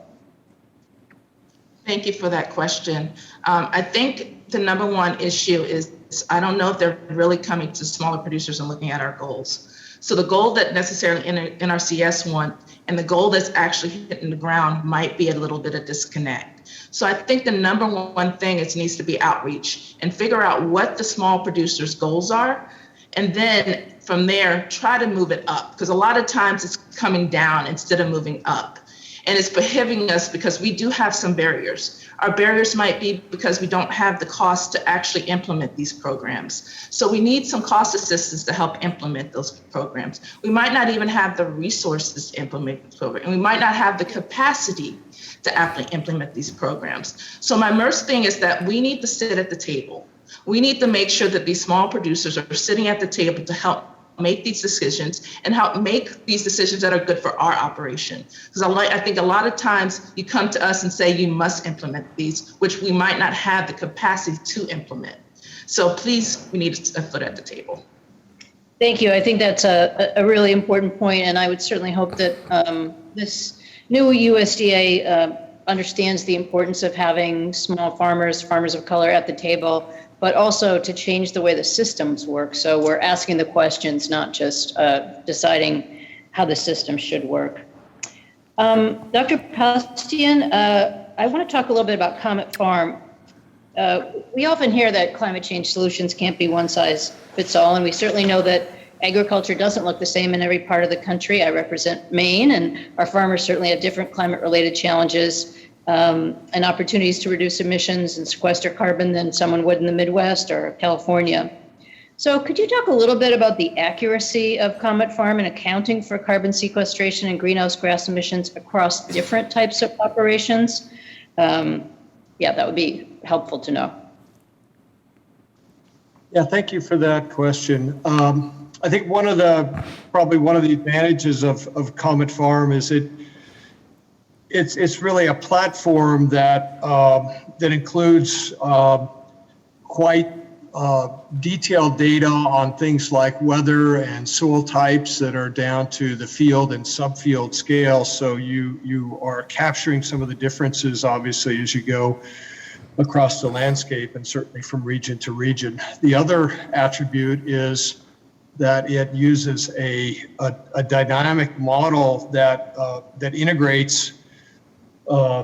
Thank you for that question. I think the number one issue is I don't know if they're really coming to smaller producers and looking at our goals. So the goal that necessarily NRCS want and the goal that's actually hitting the ground might be a little bit of disconnect. So I think the number one thing is needs to be outreach and figure out what the small producers' goals are. And then from there, try to move it up, because a lot of times it's coming down instead of moving up. And it's prohibiting us because we do have some barriers. Our barriers might be because we don't have the cost to actually implement these programs. So we need some cost assistance to help implement those programs. We might not even have the resources to implement the program, and we might not have the capacity to actually implement these programs. So my first thing is that we need to sit at the table. We need to make sure that these small producers are sitting at the table to help make these decisions and help make these decisions that are good for our operation. Because I think a lot of times you come to us and say you must implement these, which we might not have the capacity to implement. So please, we need a foot at the table. Thank you. I think that's a really important point, and I would certainly hope that this new USDA understands the importance of having small farmers of color at the table, but also to change the way the systems work. So we're asking the questions, not just deciding how the system should work. Dr. Paustian, I want to talk a little bit about Comet Farm. We often hear that climate change solutions can't be one size fits all, and we certainly know that agriculture doesn't look the same in every part of the country. I represent Maine, and our farmers certainly have different climate-related challenges and opportunities to reduce emissions and sequester carbon than someone would in the Midwest or California. So could you talk a little bit about the accuracy of Comet Farm in accounting for carbon sequestration and greenhouse gas emissions across different types of operations? Yeah, that would be helpful to know. Yeah, thank you for that question. I think probably one of the advantages of Comet Farm is it's really a platform that includes quite detailed data on things like weather and soil types that are down to the field and subfield scale. So you are capturing some of the differences, obviously, as you go across the landscape and certainly from region to region. The other attribute is that it uses a dynamic model that integrates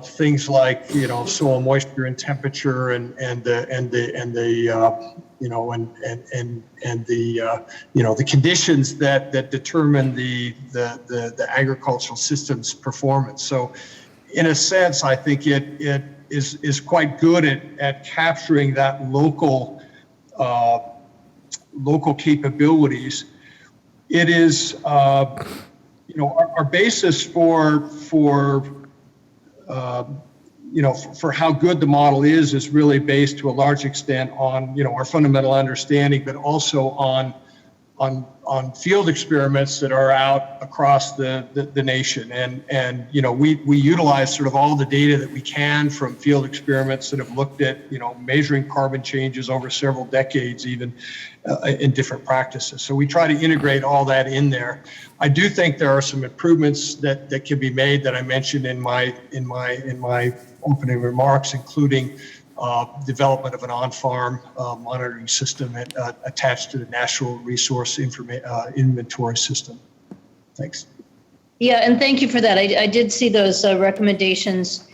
things like soil moisture and temperature and the conditions that determine the agricultural system's performance. So in a sense, I think it is quite good at capturing that local capabilities. It is our basis for how good the model is really based to a large extent on our fundamental understanding, but also on field experiments that are out across the nation. And we utilize sort of all the data that we can from field experiments that have looked at measuring carbon changes over several decades, even in different practices. So we try to integrate all that in there. I do think there are some improvements that can be made that I mentioned in my opening remarks, including development of an on-farm monitoring system attached to the Natural Resource Inventory System. Thanks. Yeah, and thank you for that. I did see those recommendations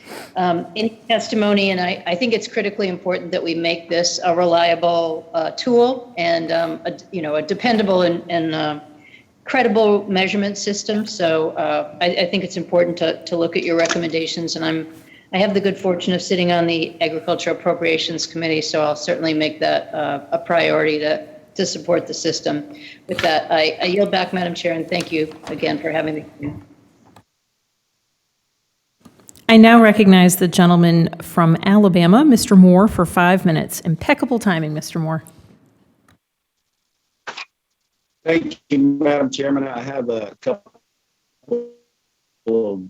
in testimony, and I think it's critically important that we make this a reliable tool and a dependable and credible measurement system. So I think it's important to look at your recommendations, and I have the good fortune of sitting on the Agriculture Appropriations Committee, so I'll certainly make that a priority to support the system. With that, I yield back, Madam Chair, and thank you again for having me. I now recognize the gentleman from Alabama, Mr. Moore, for 5 minutes. Impeccable timing, Mr. Moore. Thank you, Madam Chairman. I have a couple of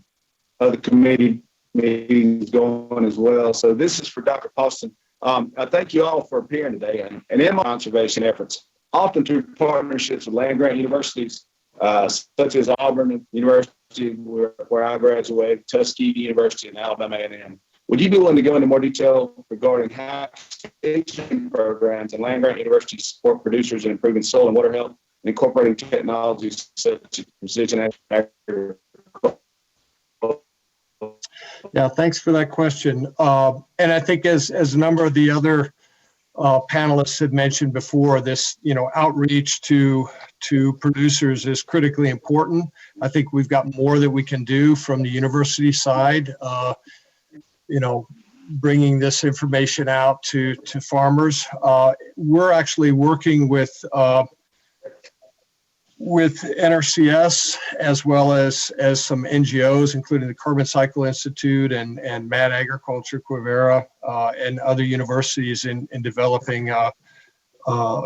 other committee meetings going as well. So this is for Dr. Paustian. I thank you all for appearing today and in my conservation efforts, often through partnerships with land-grant universities, such as Auburn University, where I graduated, Tuskegee University, and Alabama A&M. Would you be willing to go into more detail regarding how extension programs and land-grant universities support producers in improving soil and water health and incorporating technologies such as precision agriculture? Yeah, thanks for that question. And I think as a number of the other panelists had mentioned before, this outreach to producers is critically important. I think we've got more that we can do from the university side. Bringing this information out to farmers. We're actually working with NRCS as well as some NGOs, including the Carbon Cycle Institute and Mad Agriculture, Quivira, and other universities in developing a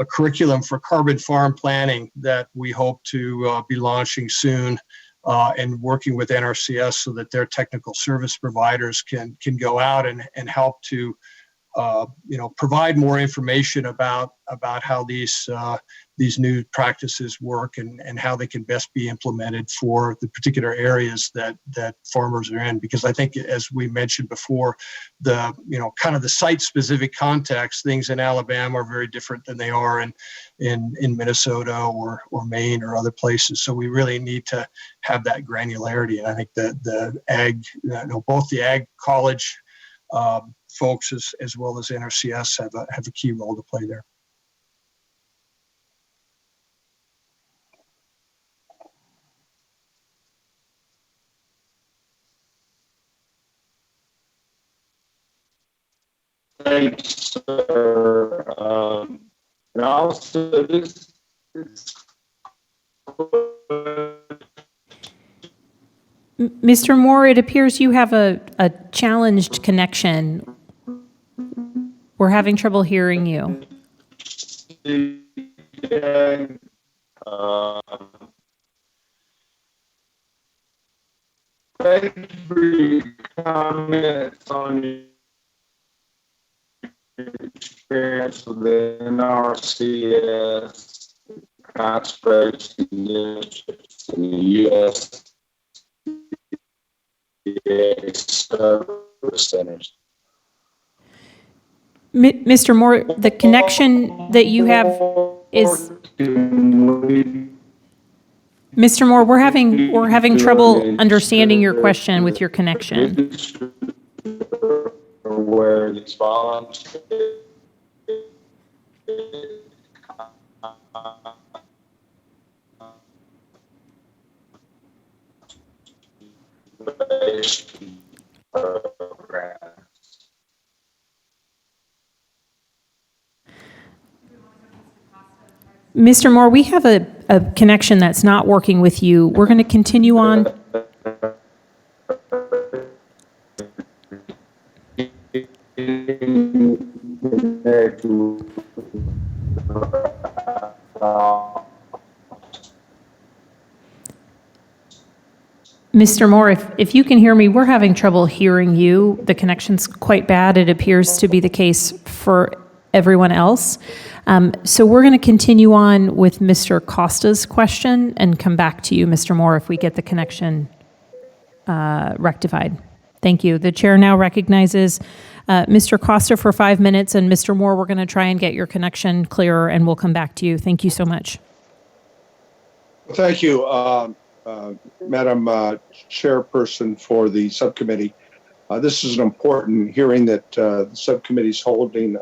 curriculum for carbon farm planning that we hope to be launching soon, and working with NRCS so that their technical service providers can go out and help to provide more information about how these new practices work and how they can best be implemented for the particular areas that farmers are in. Because I think, as we mentioned before, the kind of the site-specific context, things in Alabama are very different than they are in Minnesota or Maine or other places. So we really need to have that granularity. And I think that both the ag college folks as well as NRCS have a key role to play there. Thanks, sir. And also, this Mr. Moore, it appears you have a challenged connection. We're having trouble hearing you. Thank you for your comments on your experience with the Nrcs, conservation districts, and the USDA service centers. Mr. Moore, the connection that you have is, Mr. Moore, we're having trouble understanding your question with your connection. Where these volunteers Mr. Moore, we have a connection that's not working with you. We're going to continue on. Mr. Moore, if you can hear me, we're having trouble hearing you. The connection's quite bad. It appears to be the case for everyone else. So we're going to continue on with Mr. Costa's question and come back to you, Mr. Moore, if we get the connection rectified. Thank you. The chair now recognizes Mr. Costa for 5 minutes, and Mr. Moore, we're going to try and get your connection clearer, and we'll come back to you. Thank you so much. Thank you, Madam Chairperson for the subcommittee. This is an important hearing that the subcommittee is holding,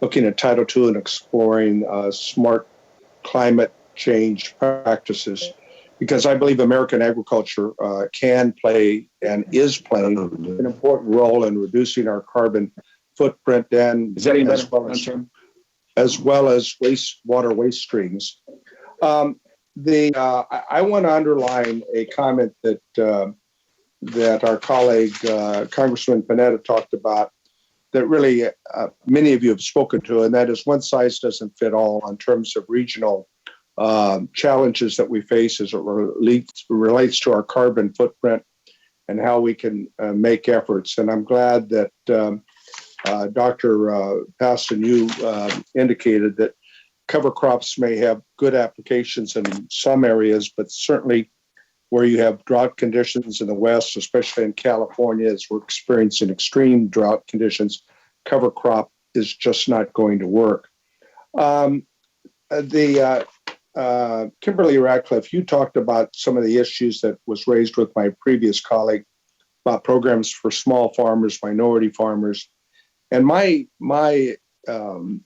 looking at Title II and exploring smart climate change practices, because I believe American agriculture can play and is playing an important role in reducing our carbon footprint and as well as wastewater waste streams. I want to underline a comment that our colleague Congressman Panetta talked about that really many of you have spoken to, and that is one size doesn't fit all in terms of regional challenges that we face as it relates to our carbon footprint and how we can make efforts. And I'm glad that Dr. Paustian, you indicated that cover crops may have good applications in some areas, but certainly where you have drought conditions in the West, especially in California, as we're experiencing extreme drought conditions, cover crop is just not going to work. Kimberly Ratcliffe, you talked about some of the issues that was raised with my previous colleague about programs for small farmers, minority farmers. And my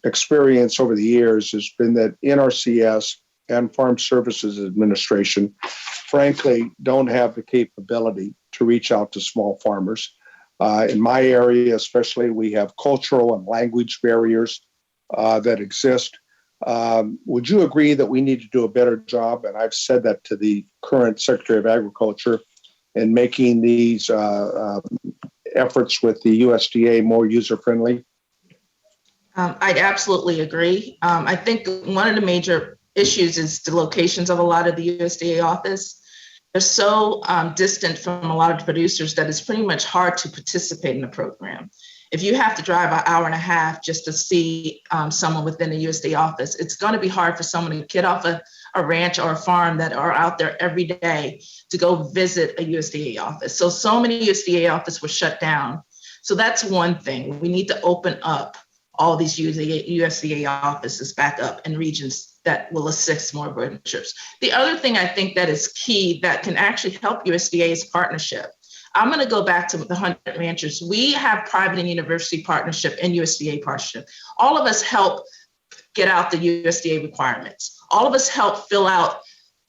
experience over the years has been that NRCS and Farm Services Administration, frankly, don't have the capability to reach out to small farmers. In my area, especially, we have cultural and language barriers that exist. Would you agree that we need to do a better job? And I've said that to the current Secretary of Agriculture in making these efforts with the USDA more user-friendly? I'd absolutely agree. I think one of the major issues is the locations of a lot of the USDA office. They're so distant from a lot of the producers that it's pretty much hard to participate in the program. If you have to drive an hour and a half just to see someone within the USDA office, it's going to be hard for someone to get off a ranch or a farm that are out there every day to go visit a USDA office. So many USDA offices were shut down. So that's one thing. We need to open up all these USDA offices back up in regions that will assist more producers. The other thing I think that is key that can actually help USDA is partnership. I'm going to go back to the 100 ranchers. We have private and university partnership and USDA partnership. All of us help get out the USDA requirements. All of us help fill out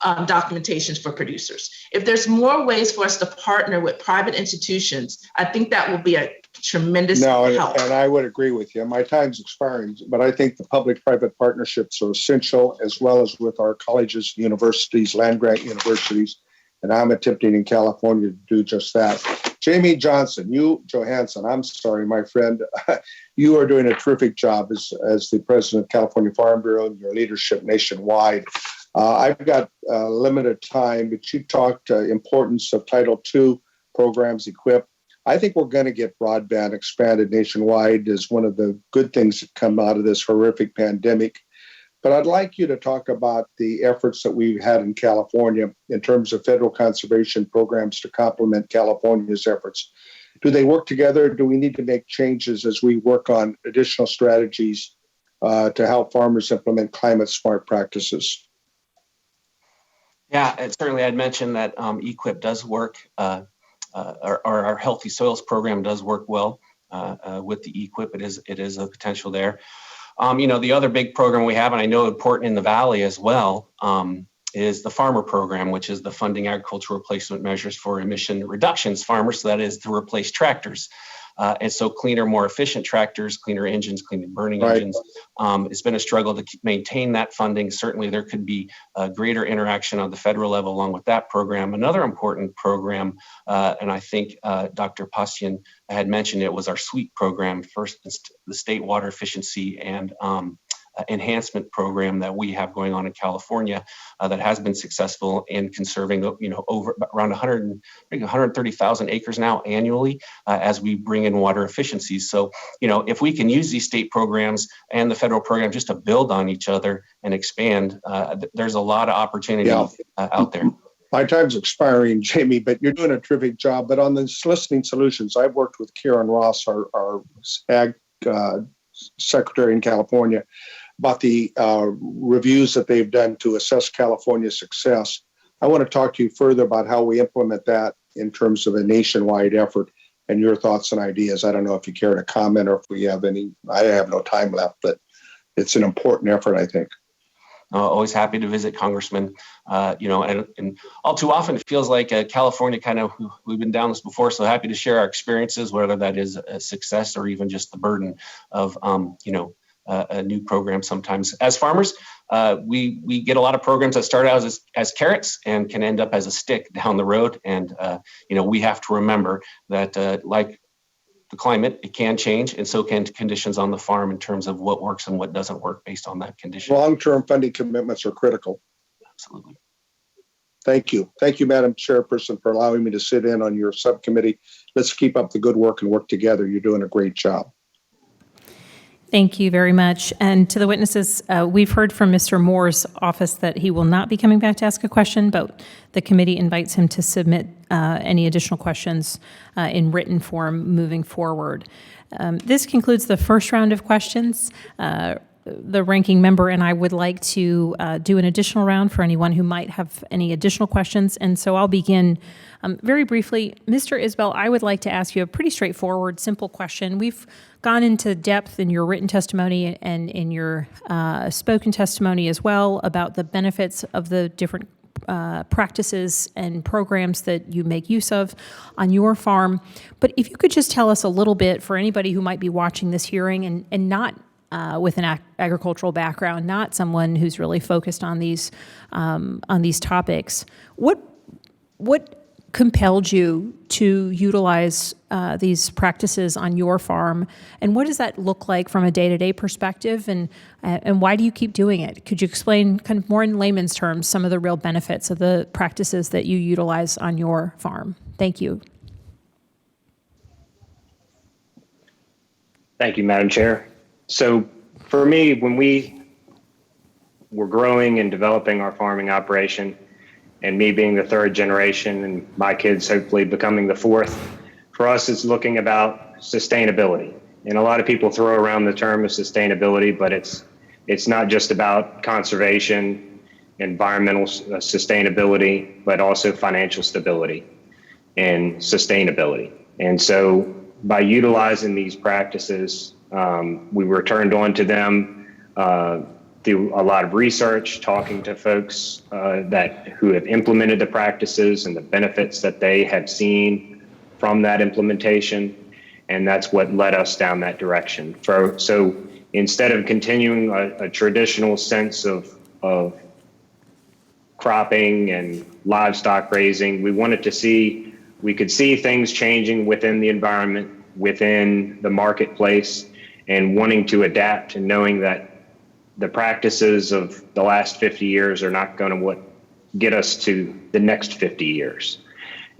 documentations for producers. If there's more ways for us to partner with private institutions, I think that will be a tremendous No, help. and I would agree with you. My time's expiring, but I think the public-private partnerships are essential, as well as with our colleges, universities, land-grant universities, and I'm attempting in California to do just that. Jamie Johnson, Johansen, I'm sorry, my friend, you are doing a terrific job as the president of California Farm Bureau and your leadership nationwide. I've got limited time, but you talked importance of Title II programs, EQIP. I think we're going to get broadband expanded nationwide as one of the good things that come out of this horrific pandemic. But I'd like you to talk about the efforts that we've had in California in terms of federal conservation programs to complement California's efforts. Do they work together? Do we need to make changes as we work on additional strategies to help farmers implement climate smart practices? Yeah, and certainly I'd mentioned that EQIP does work. Our Healthy Soils program does work well with the EQIP. It is a potential there. The other big program we have, and I know important in the Valley as well, is the Farmer Program, which is the funding agricultural replacement measures for emission reductions farmers. So that is to replace tractors. And so cleaner, more efficient tractors, cleaner engines, cleaner burning engines. It's been a struggle to maintain that funding. Certainly there could be greater interaction on the federal level along with that program. Another important program, and I think Dr. Paustian had mentioned it, was our SWEET program, first the State Water Efficiency and enhancement program that we have going on in California that has been successful in conserving, over around 130,000 acres now annually as we bring in water efficiencies. So, if we can use these state programs and the federal program just to build on each other and expand, there's a lot of opportunity out there. My time's expiring, Jamie, but you're doing a terrific job. But on the listening solutions, I've worked with Karen Ross, our ag secretary in California, about the reviews that they've done to assess California's success. I want to talk to you further about how we implement that in terms of a nationwide effort and your thoughts and ideas. I don't know if you care to comment or if we have any. I have no time left, but it's an important effort, I think. Always happy to visit, Congressman. And all too often it feels like California we've been down this before, so happy to share our experiences, whether that is a success or even just the burden of, a new program sometimes. As farmers, we get a lot of programs that start out as carrots and can end up as a stick down the road. And, we have to remember that like the climate, it can change, and so can conditions on the farm in terms of what works and what doesn't work based on that condition. Long-term funding commitments are critical. Absolutely. Thank you. Thank you, Madam Chairperson, for allowing me to sit in on your subcommittee. Let's keep up the good work and work together. You're doing a great job. Thank you very much. And to the witnesses, we've heard from Mr. Moore's office that he will not be coming back to ask a question, but the committee invites him to submit any additional questions in written form moving forward. This concludes the first round of questions. The ranking member and I would like to do an additional round for anyone who might have any additional questions. And so I'll begin very briefly. Mr. Isbell, I would like to ask you a pretty straightforward, simple question. We've gone into depth in your written testimony and in your spoken testimony as well about the benefits of the different practices and programs that you make use of on your farm. But if you could just tell us a little bit for anybody who might be watching this hearing and not with an agricultural background, not someone who's really focused on these topics, what compelled you to utilize these practices on your farm, and what does that look like from a day-to-day perspective, and why do you keep doing it? Could you explain kind of more in layman's terms some of the real benefits of the practices that you utilize on your farm? Thank you. Thank you, Madam Chair. So for me, when we were growing and developing our farming operation, and me being the third generation and my kids hopefully becoming the fourth, for us it's looking about sustainability. And a lot of people throw around the term of sustainability, but it's not just about conservation, environmental sustainability, but also financial stability and sustainability. And so by utilizing these practices, we were turned on to them through a lot of research, talking to folks who have implemented the practices and the benefits that they have seen from that implementation. And that's what led us down that direction. So instead of continuing a traditional sense of cropping and livestock raising, we wanted to see, we could see things changing within the environment, within the marketplace, and wanting to adapt and knowing that the practices of the last 50 years are not going to get us to the next 50 years.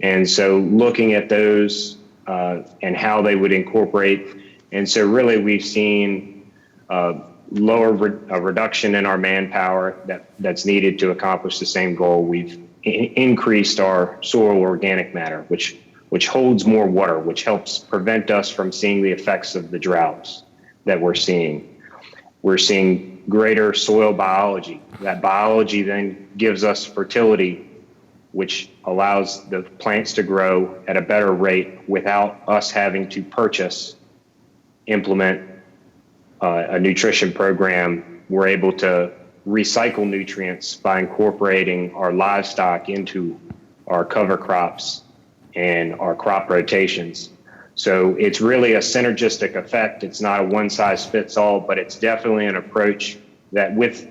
And so looking at those and how they would incorporate. And so really we've seen a reduction in our manpower that's needed to accomplish the same goal. We've increased our soil organic matter, which holds more water, which helps prevent us from seeing the effects of the droughts that we're seeing. We're seeing greater soil biology. That biology then gives us fertility, which allows the plants to grow at a better rate without us having to implement a nutrition program. We're able to recycle nutrients by incorporating our livestock into our cover crops and our crop rotations. So it's really a synergistic effect. It's not a one size fits all, but it's definitely an approach that with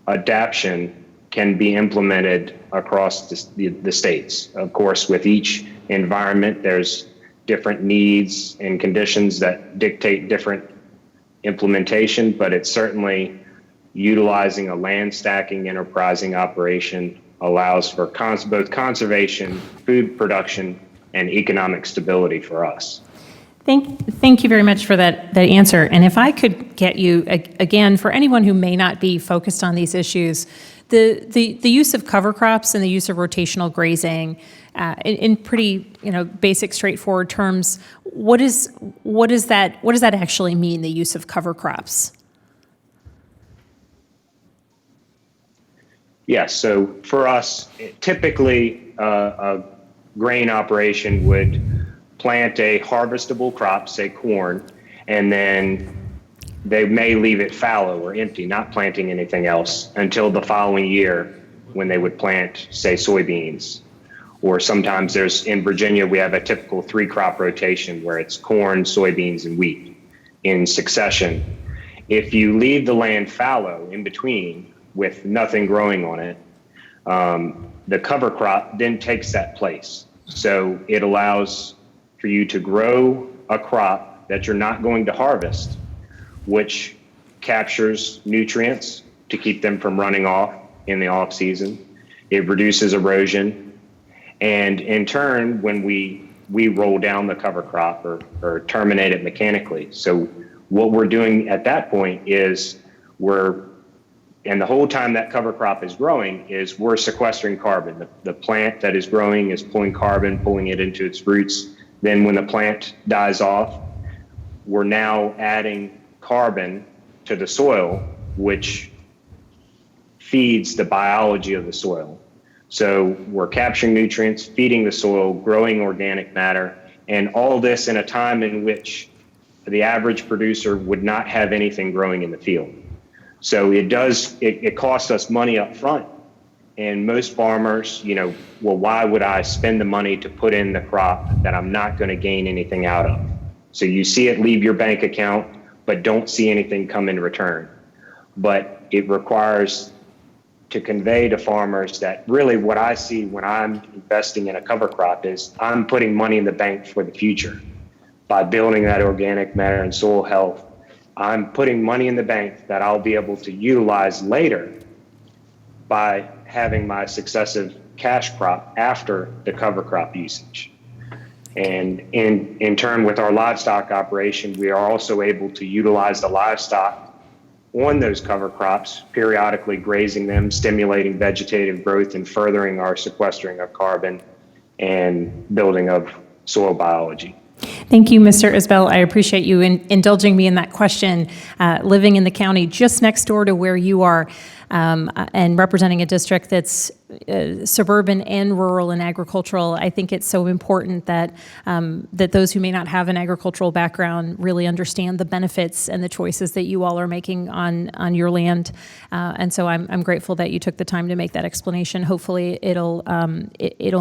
adaptation can be implemented across the states. Of course, with each environment, there's different needs and conditions that dictate different implementation, but it's certainly utilizing a land stacking enterprising operation allows for both conservation, food production, and economic stability for us. Thank you very much for that answer. And if I could get you, again, for anyone who may not be focused on these issues, the use of cover crops and the use of rotational grazing, in pretty basic, straightforward terms, what does that actually mean? The use of cover crops? Yes. So for us, typically a grain operation would plant a harvestable crop, say corn, and then they may leave it fallow or empty, not planting anything else until the following year when they would plant, say, soybeans. Or sometimes in Virginia, we have a typical 3-crop rotation where it's corn, soybeans, and wheat in succession. If you leave the land fallow in between with nothing growing on it, the cover crop then takes that place. So it allows for you to grow a crop that you're not going to harvest, which captures nutrients to keep them from running off in the off season. It reduces erosion. And in turn, when we roll down the cover crop or terminate it mechanically. So what we're doing at that point is and the whole time that cover crop is growing is we're sequestering carbon. The plant that is growing is pulling carbon, pulling it into its roots. Then when the plant dies off, we're now adding carbon to the soil, which feeds the biology of the soil. So we're capturing nutrients, feeding the soil, growing organic matter, and all this in a time in which the average producer would not have anything growing in the field. So it costs us money up front. And most farmers, well, why would I spend the money to put in the crop that I'm not going to gain anything out of? So you see it leave your bank account, but don't see anything come in return. But it requires to convey to farmers that really what I see when I'm investing in a cover crop is I'm putting money in the bank for the future. By building that organic matter and soil health, I'm putting money in the bank that I'll be able to utilize later by having my successive cash crop after the cover crop usage. And in turn with our livestock operation, we are also able to utilize the livestock on those cover crops, periodically grazing them, stimulating vegetative growth and furthering our sequestering of carbon and building of soil biology. Thank you, Mr. Isbell. I appreciate you indulging me in that question. Living in the county just next door to where you are and representing a district that's suburban and rural and agricultural, I think it's so important that that those who may not have an agricultural background really understand the benefits and the choices that you all are making on your land. And so I'm grateful that you took the time to make that explanation. Hopefully it'll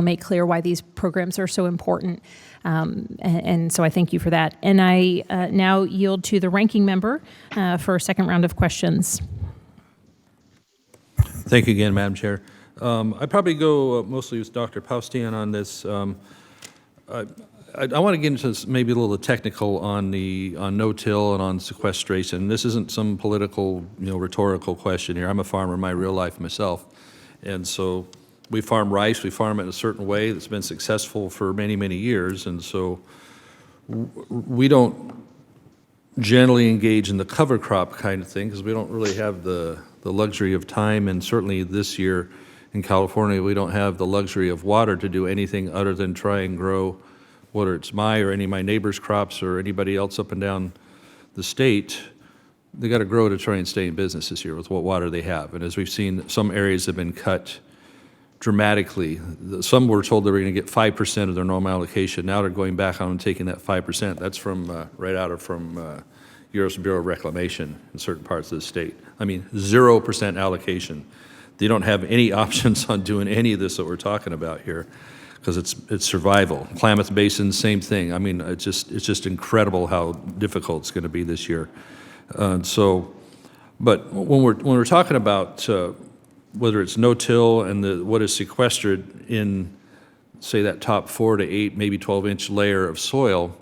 make clear why these programs are so important. And so I thank you for that. And I now yield to the ranking member for a second round of questions. Thank you again, Madam Chair. I'd probably go mostly with Dr. Paustian on this. I want to get into maybe a little technical on no-till and on sequestration. This isn't some political, rhetorical question here. I'm a farmer in my real life myself, and so we farm rice. We farm it in a certain way that's been successful for many, many years, and so we don't generally engage in the cover crop kind of thing because we don't really have the luxury of time, and certainly this year in California we don't have the luxury of water to do anything other than try and grow, whether it's my or any of my neighbors' crops or anybody else up and down the state. They got to grow to try and stay in business this year with what water they have. And as we've seen, some areas have been cut dramatically. Some were told they were going to get 5% of their normal allocation. Now they're going back on and taking that 5%. That's from right out of from U.S. Bureau of Reclamation in certain parts of the state. I mean, 0% allocation. They don't have any options on doing any of this that we're talking about here, because it's survival. Klamath Basin, same thing. I mean, it's just incredible how difficult it's going to be this year. But when we're talking about whether it's no-till and what is sequestered in, say, that top 4 to 8, maybe 12-inch layer of soil,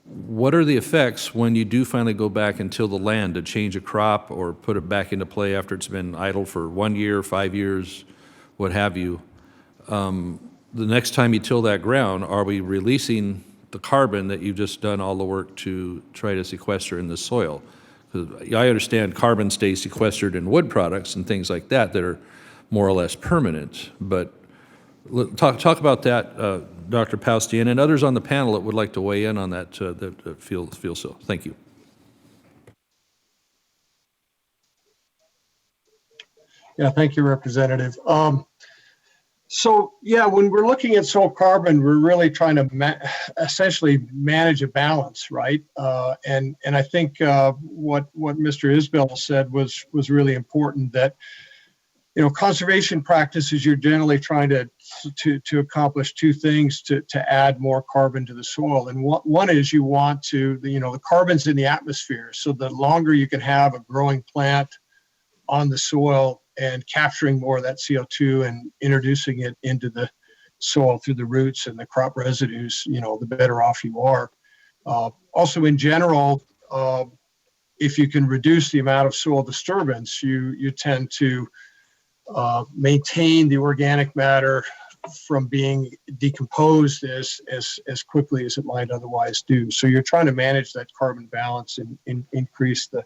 what are the effects when you do finally go back and till the land to change a crop or put it back into play after it's been idle for 1 year, 5 years, what have you? The next time you till that ground, are we releasing the carbon that you've just done all the work to try to sequester in the soil? Because I understand carbon stays sequestered in wood products and things like that are more or less permanent. But talk about that, Dr. Paustian, and others on the panel that would like to weigh in on that feel so. Thank you. Yeah, thank you, Representative. So yeah, when we're looking at soil carbon, we're really trying to essentially manage a balance, right? And I think what Mr. Isbell said was really important, that conservation practices, you're generally trying to accomplish two things to add more carbon to the soil. And one is you want to, the carbon's in the atmosphere, so the longer you can have a growing plant on the soil and capturing more of that CO2 and introducing it into the soil through the roots and the crop residues, the better off you are. Also, in general, if you can reduce the amount of soil disturbance, you tend to maintain the organic matter from being decomposed as quickly as it might otherwise do. So you're trying to manage that carbon balance and increase the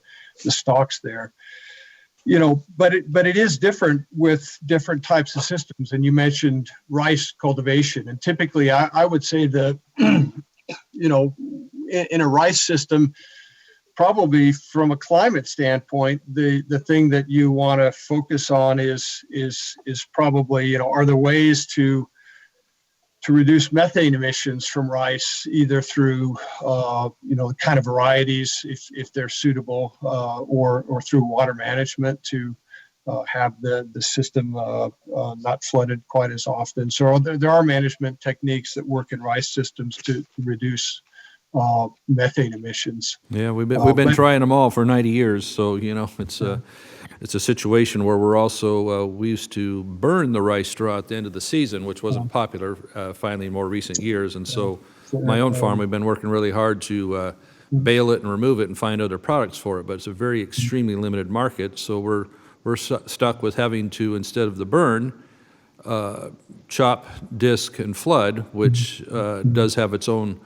stocks there. But it is different with different types of systems. And you mentioned rice cultivation. And typically I would say that, in a rice system, probably from a climate standpoint, the thing that you want to focus on is probably, are there ways to reduce methane emissions from rice, either through, the kind of varieties, if they're suitable, or through water management to have the system not flooded quite as often. So there are management techniques that work in rice systems to reduce methane emissions. Yeah, we've been trying them all for 90 years. So it's a situation where we're also we used to burn the rice straw at the end of the season, which wasn't popular finally in more recent years. And so my own farm, we've been working really hard to bale it and remove it and find other products for it. But it's a very extremely limited market. So we're stuck with having to, instead of the burn, chop, disc, and flood, which does have its own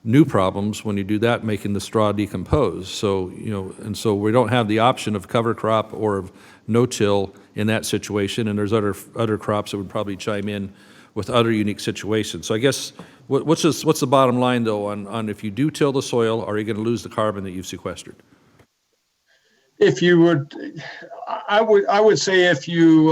new problems when you do that, making the straw decompose. So, and so we don't have the option of cover crop or of no-till in that situation. And there's other crops that would probably chime in with other unique situations. So I guess, what's the bottom line though on if you do till the soil, are you going to lose the carbon that you've sequestered? If you would, I would say if you,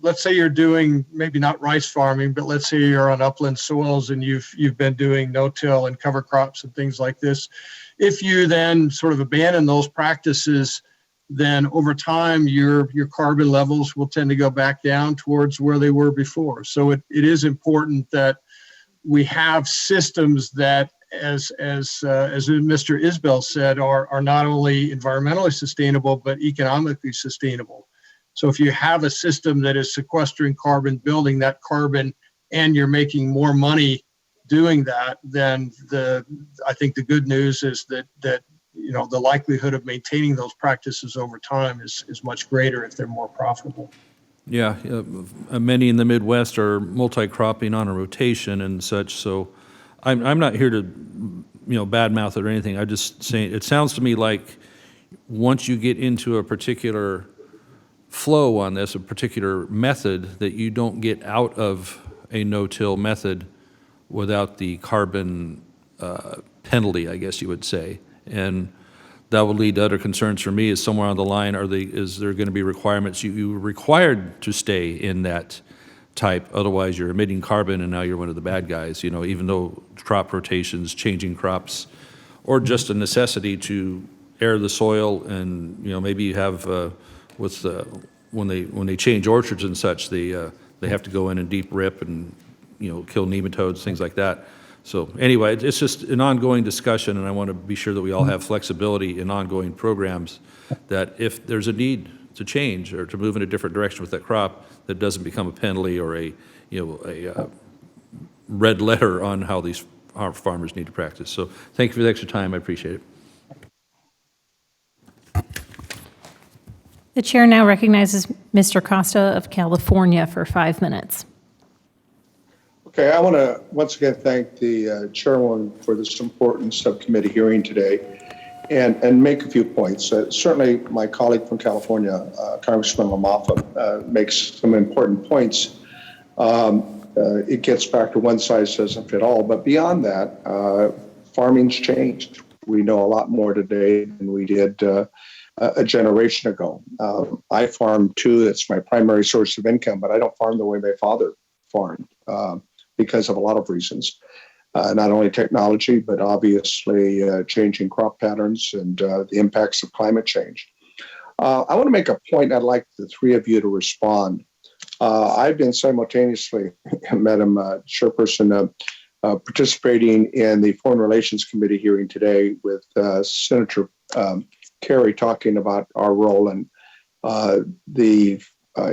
let's say you're doing maybe not rice farming, but let's say you're on upland soils and you've been doing no-till and cover crops and things like this. If you then sort of abandon those practices, then over time your carbon levels will tend to go back down towards where they were before. So it is important that we have systems that, as Mr. Isbell said, are not only environmentally sustainable, but economically sustainable. So if you have a system that is sequestering carbon, building that carbon, and you're making more money doing that, then I think the good news is that the likelihood of maintaining those practices over time is much greater if they're more profitable. Yeah, many in the Midwest are multi-cropping on a rotation and such, so I'm not here to, badmouth it or anything. I'm just saying, it sounds to me like once you get into a particular flow on this, a particular method, that you don't get out of a no-till method without the carbon penalty, I guess you would say. And that would lead to other concerns for me, is somewhere on the line, is there going to be requirements you're required to stay in that type, otherwise you're emitting carbon and now you're one of the bad guys, even though crop rotations, changing crops, or just a necessity to air the soil. And maybe you have when they change orchards and such, they have to go in and deep rip and kill nematodes, things like that. So anyway, it's just an ongoing discussion, and I want to be sure that we all have flexibility in ongoing programs, that if there's a need to change or to move in a different direction with that crop, that doesn't become a penalty or a red letter on how our farmers need to practice. So thank you for the extra time. I appreciate it. The chair now recognizes Mr. Costa of California for 5 minutes. Okay, I want to once again thank the chairwoman for this important subcommittee hearing today and make a few points. Certainly, my colleague from California, Congressman Lamalfa, makes some important points. It gets back to one size doesn't fit all, but beyond that, farming's changed. We know a lot more today than we did a generation ago. I farm too. It's my primary source of income, but I don't farm the way my father farmed. Because of a lot of reasons, not only technology, but obviously changing crop patterns and the impacts of climate change. I want to make a point. I'd like the three of you to respond. I've been simultaneously, Madam Chairperson, participating in the Foreign Relations Committee hearing today with Senator Kerry talking about our role in the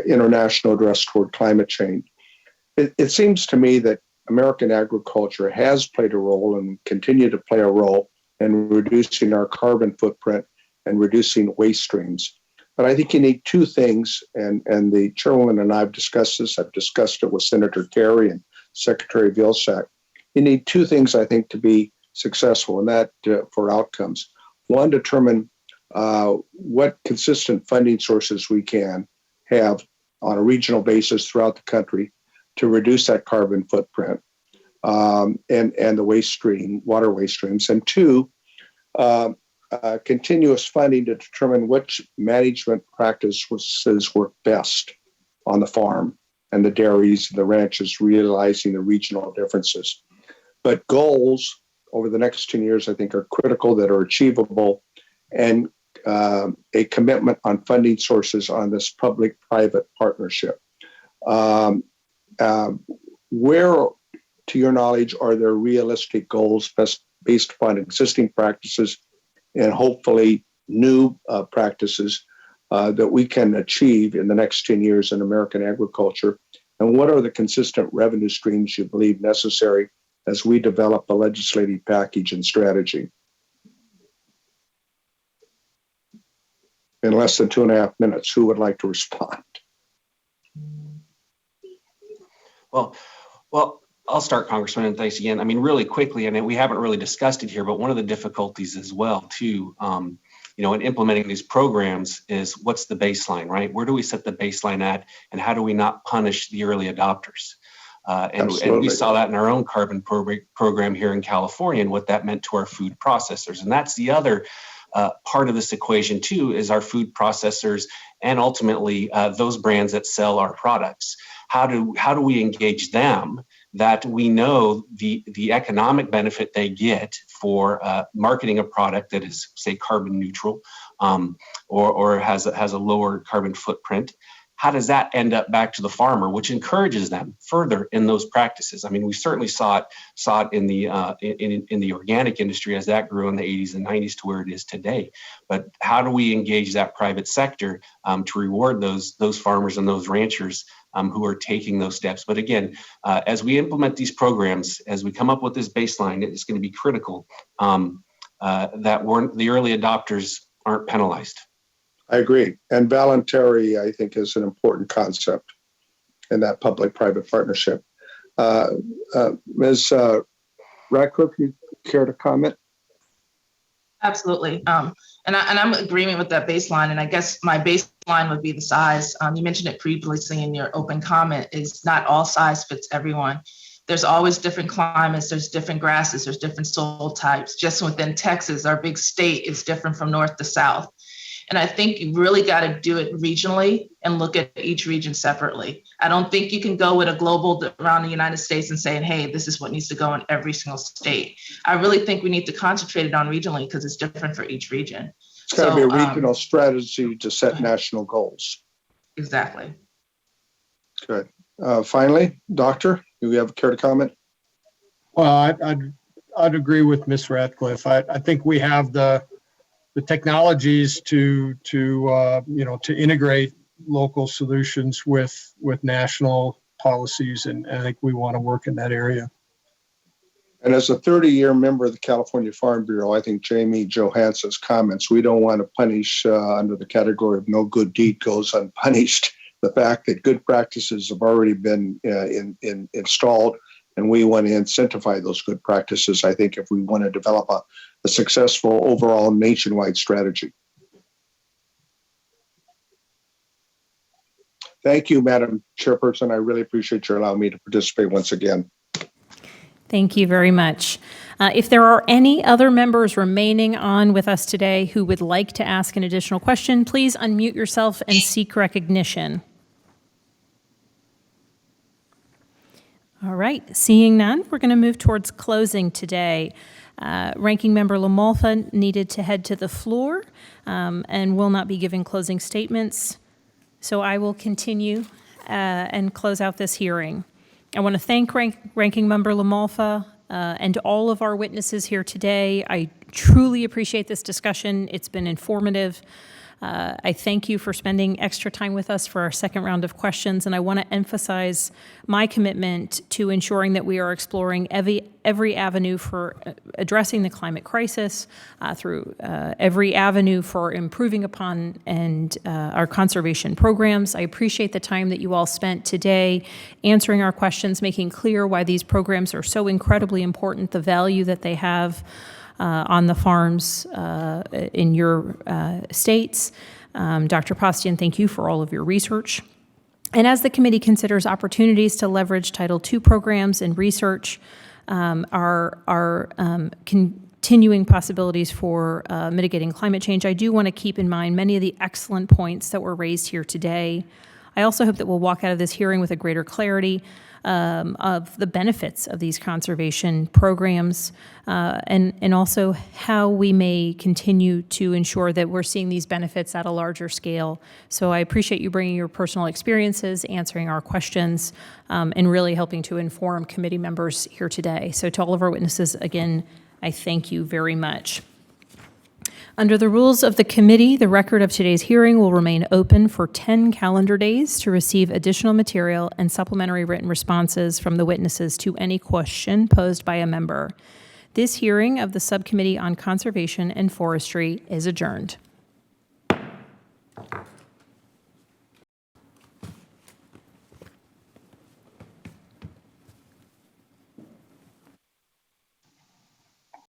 international address toward climate change. It seems to me that American agriculture has played a role and continue to play a role in reducing our carbon footprint and reducing waste streams. But I think you need two things, and the chairwoman and I have discussed this. I've discussed it with Senator Kerry and Secretary Vilsack. You need two things, I think, to be successful, and that for outcomes. One, determine what consistent funding sources we can have on a regional basis throughout the country to reduce that carbon footprint and the waste stream, water waste streams. And two, continuous funding to determine which management practices work best on the farm and the dairies and the ranches, realizing the regional differences. But goals over the next 10 years, I think, are critical, that are achievable, and a commitment on funding sources on this public-private partnership. Where, to your knowledge, are there realistic goals based upon existing practices and hopefully new practices that we can achieve in the next 10 years in American agriculture? And what are the consistent revenue streams you believe necessary as we develop a legislative package and strategy? In less than 2.5 minutes, who would like to respond? Well, I'll start, Congressman, and thanks again. I mean, really quickly, and we haven't really discussed it here, but one of the difficulties as well, too, in implementing these programs is what's the baseline, right? Where do we set the baseline at, and how do we not punish the early adopters? And we saw that in our own carbon program here in California and what that meant to our food processors. And that's the other part of this equation, too, is our food processors and ultimately those brands that sell our products. How do we engage them that we know the economic benefit they get for marketing a product that is, say, carbon neutral or has a lower carbon footprint, how does that end up back to the farmer, which encourages them further in those practices? I mean, we certainly saw it in the organic industry as that grew in the 80s and 90s to where it is today. But how do we engage that private sector to reward those farmers and those ranchers who are taking those steps? But again, as we implement these programs, as we come up with this baseline, it's going to be critical that the early adopters aren't penalized. I agree. And voluntary, I think, is an important concept in that public-private partnership. Ms. Ratcliffe, you care to comment? Absolutely. And I'm agreeing with that baseline. And I guess my baseline would be the size. You mentioned it previously in your open comment, is not all size fits everyone. There's always different climates, there's different grasses, there's different soil types. Just within Texas, our big state, is different from north to south. And I think you really got to do it regionally and look at each region separately. I don't think you can go with a global around the United States and saying, hey, this is what needs to go in every single state. I really think we need to concentrate it on regionally because it's different for each region. It's got to be a regional strategy to set national goals. Exactly. Good. Finally, Doctor, do you have care to comment? Well, I'd agree with Ms. Ratcliffe. I think we have the technologies to integrate local solutions with national policies, and I think we want to work in that area. And as a 30-year member of the California Farm Bureau, I think Jamie Johansen's comments, we don't want to punish under the category of no good deed goes unpunished. The fact that good practices have already been installed, and we want to incentivize those good practices, I think, if we want to develop a successful overall nationwide strategy. Thank you, Madam Chairperson. I really appreciate your allowing me to participate once again. Thank you very much. If there are any other members remaining on with us today who would like to ask an additional question, please unmute yourself and seek recognition. All right, seeing none, we're going to move towards closing today. Ranking Member Lamalfa needed to head to the floor and will not be giving closing statements. So I will continue and close out this hearing. I want to thank Ranking Member Lamalfa and all of our witnesses here today. I truly appreciate this discussion. It's been informative. I thank you for spending extra time with us for our second round of questions, and I want to emphasize my commitment to ensuring that we are exploring every avenue for addressing the climate crisis, through every avenue for improving upon our conservation programs. I appreciate the time that you all spent today answering our questions, making clear why these programs are so incredibly important, the value that they have on the farms in your states. Dr. Paustian, thank you for all of your research. And as the committee considers opportunities to leverage Title II programs and research, our continuing possibilities for mitigating climate change, I do want to keep in mind many of the excellent points that were raised here today. I also hope that we'll walk out of this hearing with a greater clarity of the benefits of these conservation programs, and also how we may continue to ensure that we're seeing these benefits at a larger scale. So I appreciate you bringing your personal experiences, answering our questions, and really helping to inform committee members here today. So to all of our witnesses, again, I thank you very much. Under the rules of the committee, the record of today's hearing will remain open for 10 calendar days to receive additional material and supplementary written responses from the witnesses to any question posed by a member. This hearing of the Subcommittee on Conservation and Forestry is adjourned.